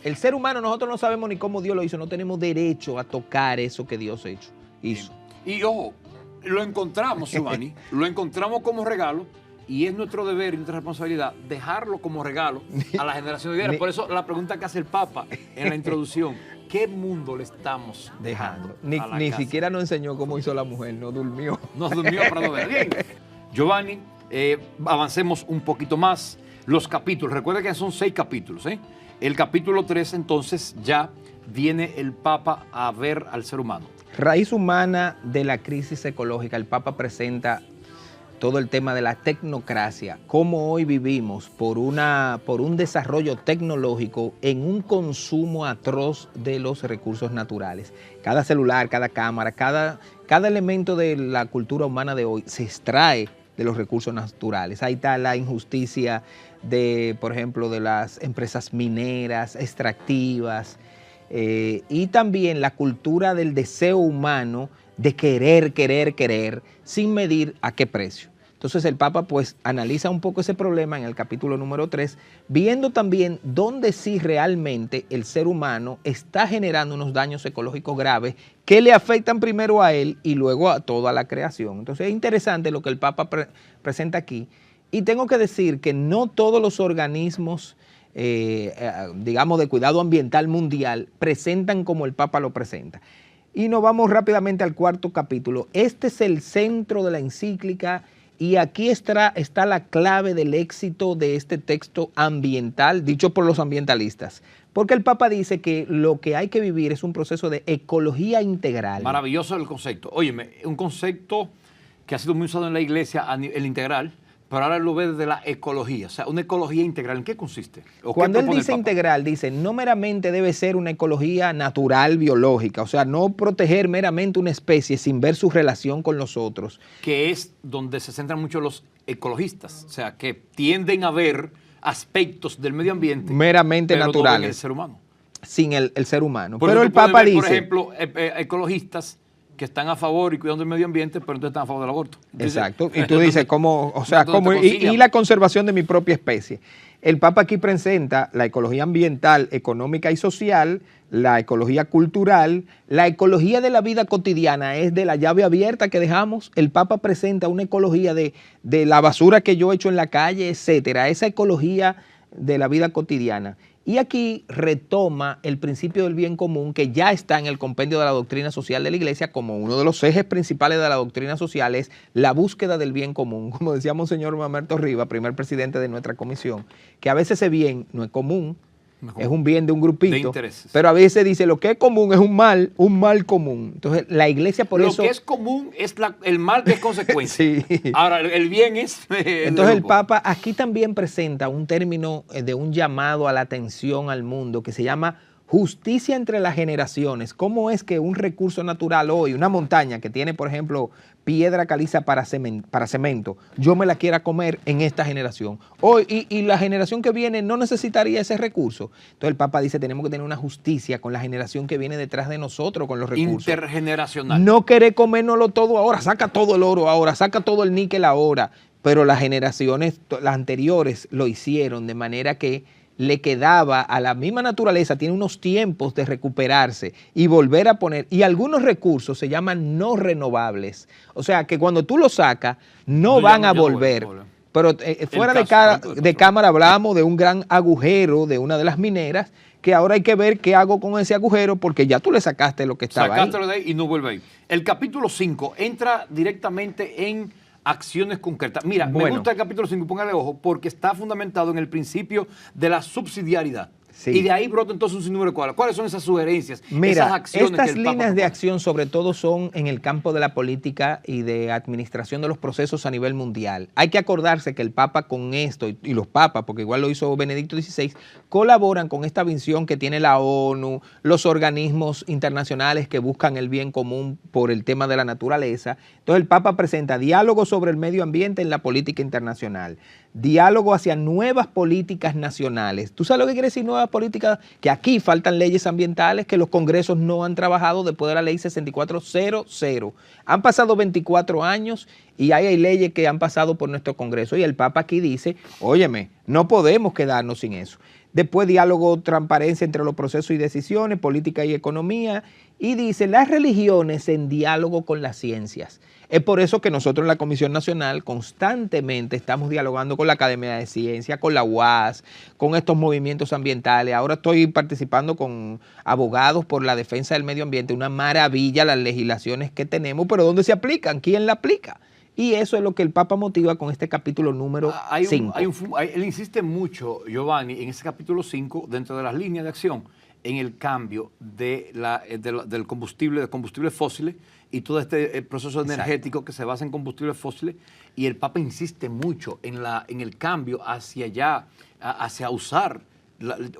El ser humano, nosotros no sabemos ni cómo Dios lo hizo, no tenemos derecho a tocar eso que Dios hizo. Bien. Y ojo, lo encontramos, Giovanni, lo encontramos como regalo y es nuestro deber y nuestra responsabilidad dejarlo como regalo a la generación de hoy. Por eso la pregunta que hace el Papa en la introducción, ¿qué mundo le estamos dejando? Ni siquiera nos enseñó cómo hizo la mujer, no durmió. Nos durmió para no ver. Bien, Giovanni, avancemos un poquito más. Los capítulos, recuerda que son 6 capítulos, ¿eh? El capítulo 3, entonces, ya viene el Papa a ver al ser humano. Raíz humana de la crisis ecológica. El Papa presenta todo el tema de la tecnocracia, cómo hoy vivimos por un desarrollo tecnológico en un consumo atroz de los recursos naturales. Cada celular, cada cámara, cada elemento de la cultura humana de hoy se extrae de los recursos naturales. Ahí está la injusticia por ejemplo, de las empresas mineras, extractivas, y también la cultura del deseo humano de querer, sin medir a qué precio. Entonces el Papa pues analiza un poco ese problema en el capítulo número 3, viendo también dónde sí realmente el ser humano está generando unos daños ecológicos graves que le afectan primero a él y luego a toda la creación. Entonces es interesante lo que el Papa presenta aquí. Y tengo que decir que no todos los organismos, digamos, de cuidado ambiental mundial presentan como el Papa lo presenta. Y nos vamos rápidamente al 4º capítulo. Este es el centro de la encíclica y aquí está la clave del éxito de este texto ambiental, dicho por los ambientalistas. Porque el Papa dice que lo que hay que vivir es un proceso de ecología integral. Maravilloso el concepto. Óyeme, un concepto que ha sido muy usado en la iglesia, el integral, pero ahora lo ve desde la ecología, o sea, una ecología integral. ¿En qué consiste? Cuando él dice integral, dice, no meramente debe ser una ecología natural, biológica, o sea, no proteger meramente una especie sin ver su relación con los otros. Que es donde se centran mucho los ecologistas, o sea, que tienden a ver aspectos del medio ambiente meramente pero naturales. No en el ser humano. Sin el ser humano. Por pero el Papa dice... Por ejemplo, ecologistas que están a favor y cuidando el medio ambiente, pero entonces están a favor del aborto. Entonces, exacto. Y tú dices, ¿cómo? O sea, ¿cómo? Y la conservación de mi propia especie. El Papa aquí presenta la ecología ambiental, económica y social, la ecología cultural, la ecología de la vida cotidiana, es de la llave abierta que dejamos. El Papa presenta una ecología de la basura que yo echo en la calle, etcétera. Esa ecología de la vida cotidiana. Y aquí retoma el principio del bien común que ya está en el compendio de la doctrina social de la Iglesia como uno de los ejes principales de la doctrina social es la búsqueda del bien común. Como decía Monseñor Mamerto Rivas, primer presidente de nuestra comisión, que a veces ese bien no es común, es un bien de un grupito, pero a veces dice lo que es común es un mal común. Entonces la Iglesia por eso... Lo que es común es el mal que es consecuencia. Sí. Ahora, el bien es... Entonces el Papa aquí también presenta un término de un llamado a la atención al mundo que se llama justicia entre las generaciones. ¿Cómo es que un recurso natural hoy, una montaña que tiene, por ejemplo, piedra caliza para cemento, yo me la quiera comer en esta generación? Hoy, y la generación que viene no necesitaría ese recurso. Entonces el Papa dice, tenemos que tener una justicia con la generación que viene detrás de nosotros, con los recursos. Intergeneracional. No querer comérnoslo todo ahora, saca todo el oro ahora, saca todo el níquel ahora. Pero las generaciones, las anteriores, lo hicieron de manera que le quedaba a la misma naturaleza, tiene unos tiempos de recuperarse y volver a poner, y algunos recursos se llaman no renovables, o sea que cuando tú los sacas no van a volver. Pero fuera de cámara hablábamos de un gran agujero de una de las mineras, que ahora hay que ver qué hago con ese agujero porque ya tú le sacaste lo que estaba ahí. Sacaste de ahí y no vuelve ahí. El capítulo 5 entra directamente en acciones concretas. Mira, me gusta el capítulo 5, póngale ojo, porque está fundamentado en el principio de la subsidiariedad. Sí. Y de ahí brota entonces un sinnúmero de cosas. ¿Cuáles son esas sugerencias, esas acciones estas que el líneas de acción sobre todo son en el campo de la política y de administración de los procesos a nivel mundial. Hay que acordarse que el Papa con esto, y los papas, porque igual lo hizo Benedicto XVI, colaboran con esta visión que tiene la ONU, los organismos internacionales que buscan el bien común por el tema de la naturaleza. Entonces el Papa presenta diálogo sobre el medio ambiente en la política internacional, diálogo hacia nuevas políticas nacionales. ¿Tú sabes lo que quiere decir nuevas políticas? Que aquí faltan leyes ambientales que los congresos no han trabajado después de la ley 6400. Han pasado 24 años y hay leyes que han pasado por nuestro congreso y el Papa aquí dice, óyeme, no podemos quedarnos sin eso. Después diálogo, transparencia entre los procesos y decisiones, política y economía. Y dice las religiones en diálogo con las ciencias. Es por eso que nosotros en la Comisión Nacional constantemente estamos dialogando con la Academia de Ciencia, con la UAS, con estos movimientos ambientales. Ahora estoy participando con abogados por la defensa del medio ambiente. Una maravilla las legislaciones que tenemos, pero ¿dónde se aplican? ¿Quién la aplica? Y eso es lo que el Papa motiva con este capítulo número 5. Él insiste mucho, Giovanni, en ese capítulo 5, dentro de las líneas de acción, en el cambio del combustible, de combustibles fósiles y todo este proceso energético que se basa en combustibles fósiles. Y el Papa insiste mucho en el cambio hacia allá, hacia usar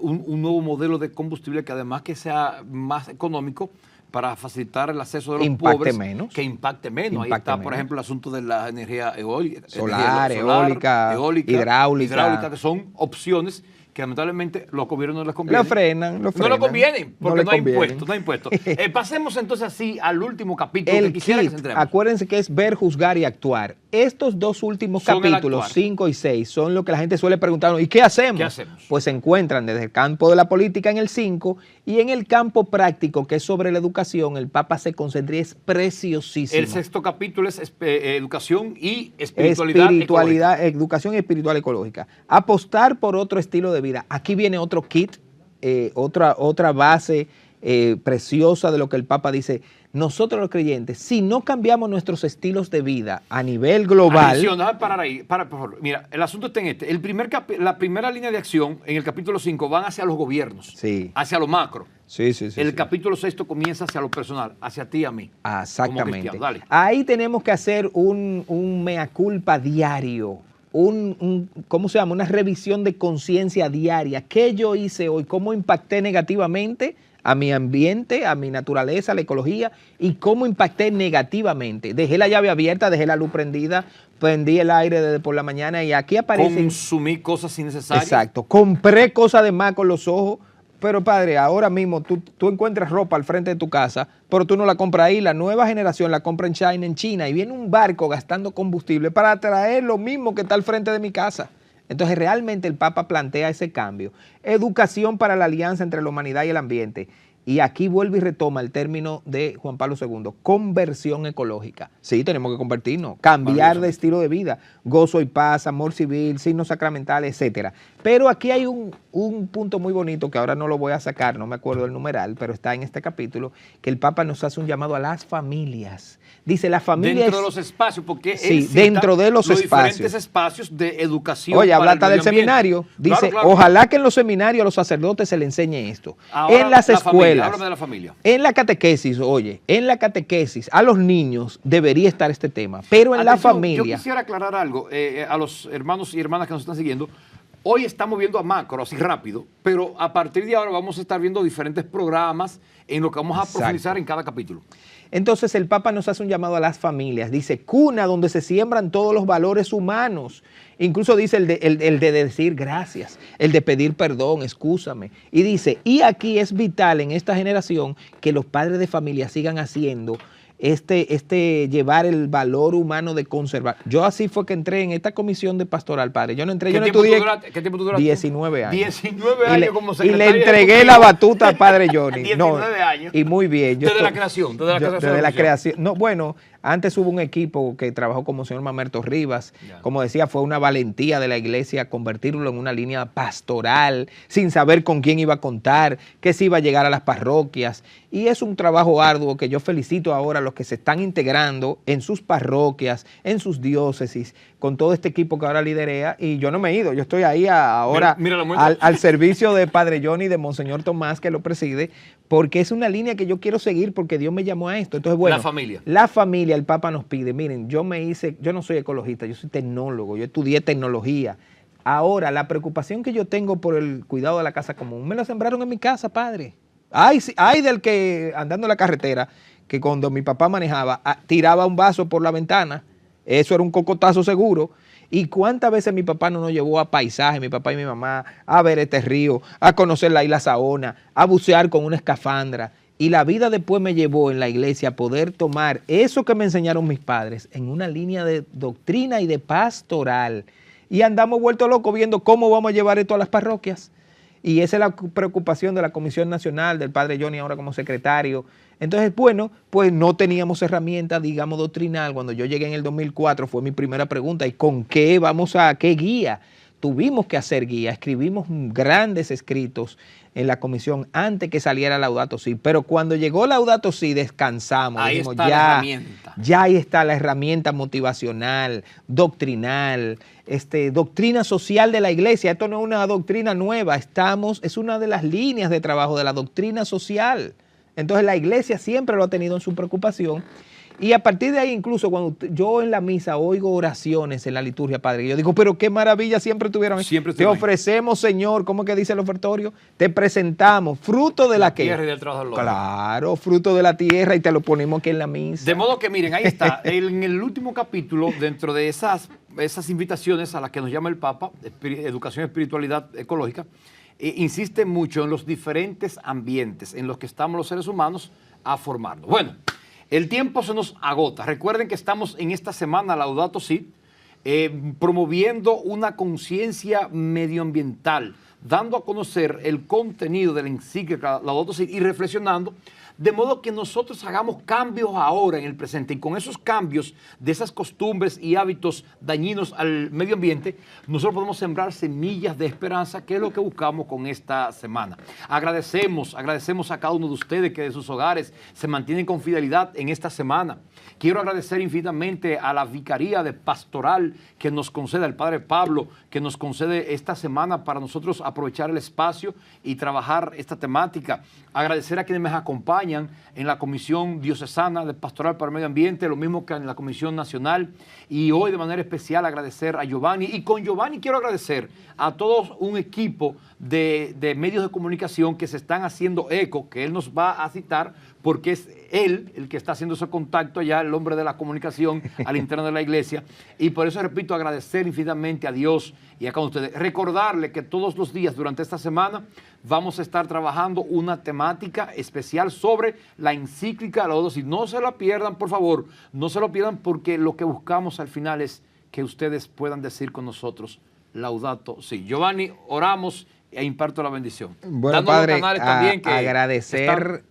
un nuevo modelo de combustible que además que sea más económico, para facilitar el acceso de los pobres, que impacte menos. Ahí está, por ejemplo, el asunto de la energía eólica, solar, eólica, hidráulica, que son opciones que lamentablemente los gobiernos no les convienen. Lo frenan. No le convienen, porque no hay impuestos. Pasemos entonces así al último capítulo que quisiera que se entremos. Acuérdense que es ver, juzgar y actuar. Estos dos últimos capítulos, 5 y 6, son lo que la gente suele preguntar, ¿y qué hacemos? Pues se encuentran desde el campo de la política en el 5 y en el campo práctico, que es sobre la educación, el Papa se concentra y es preciosísimo. El 6º capítulo es educación y espiritualidad educación y espiritual ecológica. Apostar por otro estilo de vida. Aquí viene otro kit, otra base preciosa de lo que el Papa dice. Nosotros los creyentes, si no cambiamos nuestros estilos de vida a nivel global... Parar ahí, por favor. Mira, el asunto está en este. La primera línea de acción en el capítulo 5 van hacia los gobiernos, hacia lo macro. El capítulo 6 comienza hacia lo personal, hacia ti y a mí. Exactamente. Ahí tenemos que hacer un mea culpa diario. ¿Cómo se llama? Una revisión de conciencia diaria. ¿Qué yo hice hoy? ¿Cómo impacté negativamente a mi ambiente, a mi naturaleza, a la ecología? ¿Y cómo impacté negativamente? Dejé la llave abierta, dejé la luz prendida, prendí el aire desde por la mañana y aquí aparece... Consumí cosas innecesarias. Exacto. Compré cosas de más con los ojos. Pero padre, ahora mismo tú encuentras ropa al frente de tu casa, pero tú no la compras ahí. La nueva generación la compra en China y viene un barco gastando combustible para traer lo mismo que está al frente de mi casa. Entonces realmente el Papa plantea ese cambio. Educación para la alianza entre la humanidad y el ambiente. Y aquí vuelve y retoma el término de Juan Pablo II, conversión ecológica. Sí, tenemos que convertirnos, cambiar de estilo de vida, gozo y paz, amor civil, signos sacramentales, etcétera. Pero aquí hay un punto muy bonito que ahora no lo voy a sacar, no me acuerdo el numeral, pero está en este capítulo, que el Papa nos hace un llamado a las familias. Dice, la familia dentro de los espacios, porque sí, dentro de los diferentes espacios de educación. Oye, habla hasta del seminario. Dice, ojalá que en los seminarios a los sacerdotes se les enseñe esto. Ahora, en las escuelas. Háblame de la familia. En la catequesis, en la catequesis, a los niños debería estar este tema, pero en la familia... Yo quisiera aclarar algo a los hermanos y hermanas que nos están siguiendo. Hoy estamos viendo a macro, así rápido, pero a partir de ahora vamos a estar viendo diferentes programas en lo que vamos a profundizar en cada capítulo. Entonces el Papa nos hace un llamado a las familias, dice, cuna donde se siembran todos los valores humanos, incluso dice el de decir gracias, el de pedir perdón, excúsame, y dice, y aquí es vital en esta generación que los padres de familia sigan haciendo llevar el valor humano de conservar. Yo así fue que entré en esta comisión de pastoral, padre. Yo no entré, yo no estudié. ¿Qué tiempo duraste? 19 años. 19 años como secretario. Y le entregué la batuta al padre Johnny. 19 años. Y muy bien. Desde la creación. Desde la creación. No, bueno, antes hubo un equipo que trabajó como el señor Mamerto Rivas. Como decía, fue una valentía de la iglesia convertirlo en una línea pastoral, sin saber con quién iba a contar, qué se iba a llegar a las parroquias. Y es un trabajo arduo que yo felicito ahora a los que se están integrando en sus parroquias, en sus diócesis, con todo este equipo que ahora liderea. Y yo no me he ido, yo estoy ahí ahora al servicio de Padre Johnny y de Monseñor Tomás, que lo preside, porque es una línea que yo quiero seguir porque Dios me llamó a esto. Entonces, bueno, la familia, el Papa nos pide, miren, yo no soy ecologista, yo soy tecnólogo, yo estudié tecnología. Ahora, la preocupación que yo tengo por el cuidado de la casa común, me la sembraron en mi casa, padre. Ay del que andando en la carretera, que cuando mi papá manejaba, tiraba un vaso por la ventana, eso era un cocotazo seguro. ¿Y cuántas veces mi papá no nos llevó a paisaje, mi papá y mi mamá, a ver este río, a conocer la isla Saona, a bucear con una escafandra? Y la vida después me llevó en la iglesia a poder tomar eso que me enseñaron mis padres en una línea de doctrina y de pastoral. Y andamos vueltos locos viendo cómo vamos a llevar esto a las parroquias. Y esa es la preocupación de la Comisión Nacional, del padre Johnny ahora como secretario. Entonces, bueno, pues no teníamos herramientas, digamos, doctrinal. Cuando yo llegué en el 2004 fue mi primera pregunta, ¿y con qué qué guía? Tuvimos que hacer guía, escribimos grandes escritos en la comisión antes que saliera Laudato Si, pero cuando llegó Laudato Si descansamos. Ahí dijimos, está la herramienta. Ya ahí está la herramienta motivacional, doctrinal, doctrina social de la iglesia. Esto no es una doctrina nueva, es una de las líneas de trabajo de la doctrina social. Entonces la iglesia siempre lo ha tenido en su preocupación. Y a partir de ahí, incluso cuando yo en la misa oigo oraciones en la liturgia, Padre, yo digo, pero qué maravilla, siempre tuvieron. Siempre te ofrecemos, Señor, ¿cómo que dice el ofertorio? Te presentamos, fruto de la tierra y del trabajo del hombre. Claro, fruto de la tierra, y te lo ponemos aquí en la misa. De modo que, miren, ahí está, en el último capítulo, dentro de esas invitaciones a las que nos llama el Papa, Educación y Espiritualidad Ecológica, insiste mucho en los diferentes ambientes en los que estamos los seres humanos a formarnos. Bueno, el tiempo se nos agota. Recuerden que estamos en esta semana Laudato Si, promoviendo una conciencia medioambiental, dando a conocer el contenido de la encíclica Laudato Si y reflexionando, de modo que nosotros hagamos cambios ahora en el presente, y con esos cambios de esas costumbres y hábitos dañinos al medio ambiente, nosotros podemos sembrar semillas de esperanza, que es lo que buscamos con esta semana. Agradecemos a cada uno de ustedes que de sus hogares se mantienen con fidelidad en esta semana. Quiero agradecer infinitamente a la Vicaría de Pastoral que nos concede, al Padre Pablo, que nos concede esta semana para nosotros aprovechar el espacio y trabajar esta temática. Agradecer a quienes me acompañan en la Comisión Diocesana de Pastoral para el Medio Ambiente, lo mismo que en la Comisión Nacional, y hoy de manera especial agradecer a Giovanni, y con Giovanni quiero agradecer a todo un equipo de medios de comunicación que se están haciendo eco, que él nos va a citar, porque es él el que está haciendo ese contacto allá, el hombre de la comunicación al interno de la iglesia, y por eso repito, agradecer infinitamente a Dios y a cada uno de ustedes. Recordarle que todos los días durante esta semana vamos a estar trabajando una temática especial sobre la encíclica Laudato Si. No se la pierdan, por favor, no se lo pierdan, porque lo que buscamos al final es que ustedes puedan decir con nosotros Laudato Si. Giovanni, oramos e imparto la bendición. Bueno, Padre, también que agradecer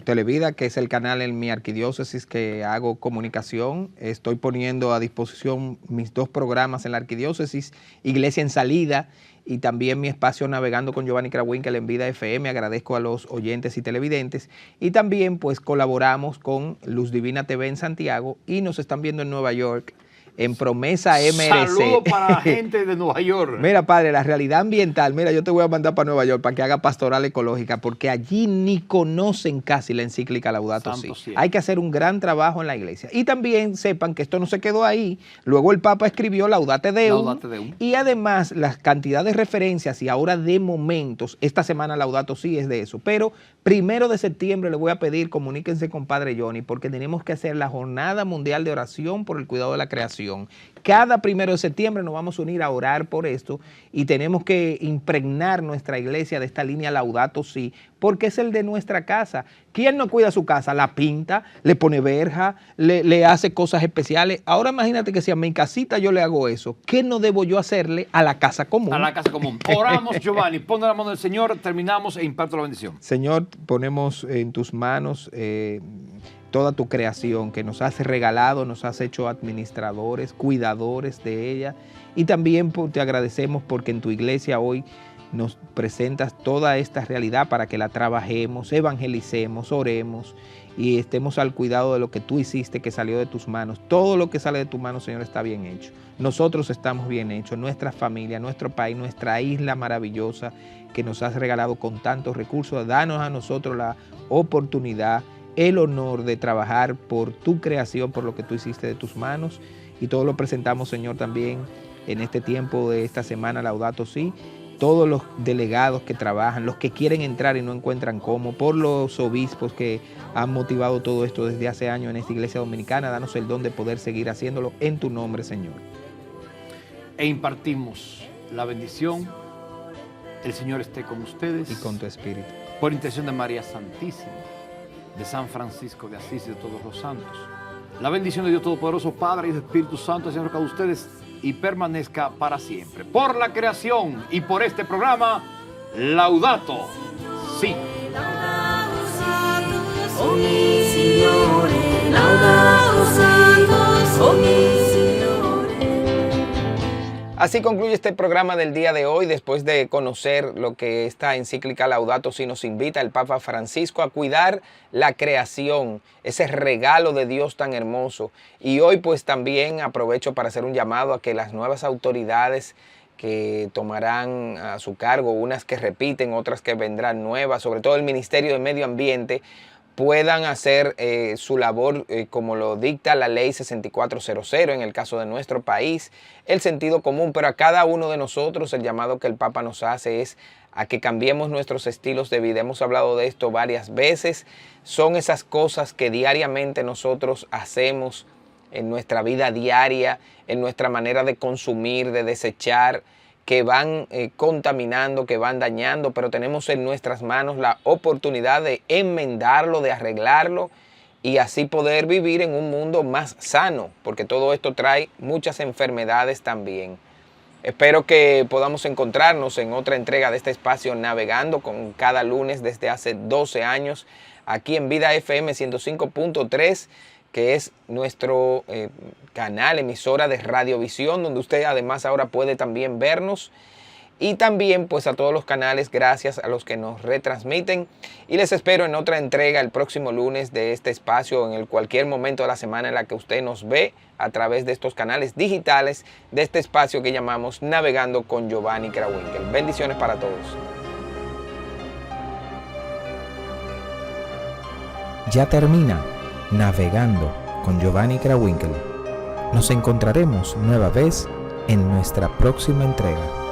Televida, que es el canal en mi arquidiócesis que hago comunicación. Estoy poniendo a disposición mis 2 programas en la arquidiócesis, Iglesia en Salida, y también mi espacio Navegando con Giovanni Krawinkel en Vida FM. Agradezco a los oyentes y televidentes. Y también pues colaboramos con Luz Divina TV en Santiago, y nos están viendo en Nueva York, en Promesa MRC. Saludos para la gente de Nueva York. Mira, Padre, la realidad ambiental, mira, yo te voy a mandar para Nueva York para que haga pastoral ecológica, porque allí ni conocen casi la encíclica Laudato Si. Hay que hacer un gran trabajo en la iglesia. Y también sepan que esto no se quedó ahí. Luego el Papa escribió Laudate Deum. Y además las cantidades de referencias y ahora de momentos, esta semana Laudato Si es de eso. Pero 1 de septiembre le voy a pedir, comuníquense con Padre Johnny, porque tenemos que hacer la Jornada Mundial de Oración por el Cuidado de la Creación. Cada 1 de septiembre nos vamos a unir a orar por esto, y tenemos que impregnar nuestra iglesia de esta línea Laudato Si, porque es el de nuestra casa. ¿Quién no cuida su casa? La pinta, le pone verja, le hace cosas especiales. Ahora imagínate que si a mi casita yo le hago eso, ¿qué no debo yo hacerle a la casa común? A la casa común. Oramos, Giovanni, pon la mano del Señor, terminamos e imparto la bendición. Señor, ponemos en tus manos toda tu creación que nos has regalado, nos has hecho administradores, cuidadores de ella, y también te agradecemos porque en tu iglesia hoy nos presentas toda esta realidad para que la trabajemos, evangelicemos, oremos y estemos al cuidado de lo que tú hiciste, que salió de tus manos. Todo lo que sale de tus manos, Señor, está bien hecho. Nosotros estamos bien hechos, nuestra familia, nuestro país, nuestra isla maravillosa que nos has regalado con tantos recursos. Danos a nosotros la oportunidad, el honor de trabajar por tu creación, por lo que tú hiciste de tus manos, y todo lo presentamos, Señor, también en este tiempo de esta semana Laudato Si, todos los delegados que trabajan, los que quieren entrar y no encuentran cómo, por los obispos que han motivado todo esto desde hace años en esta iglesia dominicana. Danos el don de poder seguir haciéndolo en tu nombre, Señor. E impartimos la bendición. El Señor esté con ustedes. Y con tu espíritu. Por intención de María Santísima, de San Francisco de Asís y de todos los santos. La bendición de Dios Todopoderoso, Padre y de Espíritu Santo, Señor, cada ustedes y permanezca para siempre. Por la creación y por este programa, Laudato Si. Así concluye este programa del día de hoy, después de conocer lo que esta encíclica Laudato Si nos invita el Papa Francisco a cuidar la creación, ese regalo de Dios tan hermoso. Y hoy pues también aprovecho para hacer un llamado a que las nuevas autoridades que tomarán a su cargo, unas que repiten, otras que vendrán nuevas, sobre todo el Ministerio de Medio Ambiente, puedan hacer su labor como lo dicta la ley 6400 en el caso de nuestro país, el sentido común, pero a cada uno de nosotros el llamado que el Papa nos hace es a que cambiemos nuestros estilos de vida. Hemos hablado de esto varias veces, son esas cosas que diariamente nosotros hacemos en nuestra vida diaria, en nuestra manera de consumir, de desechar, que van contaminando, que van dañando, pero tenemos en nuestras manos la oportunidad de enmendarlo, de arreglarlo y así poder vivir en un mundo más sano, porque todo esto trae muchas enfermedades también. Espero que podamos encontrarnos en otra entrega de este espacio Navegando con cada lunes desde hace 12 años, aquí en Vida FM 105.3, que es nuestro canal, emisora de radiovisión, donde usted además ahora puede también vernos. Y también pues a todos los canales, gracias a los que nos retransmiten. Y les espero en otra entrega el próximo lunes de este espacio, en cualquier momento de la semana en la que usted nos ve a través de estos canales digitales, de este espacio que llamamos Navegando con Giovanni Krawinkel. Bendiciones para todos. Ya termina Navegando con Giovanni Krawinkel. Nos encontraremos nueva vez en nuestra próxima entrega.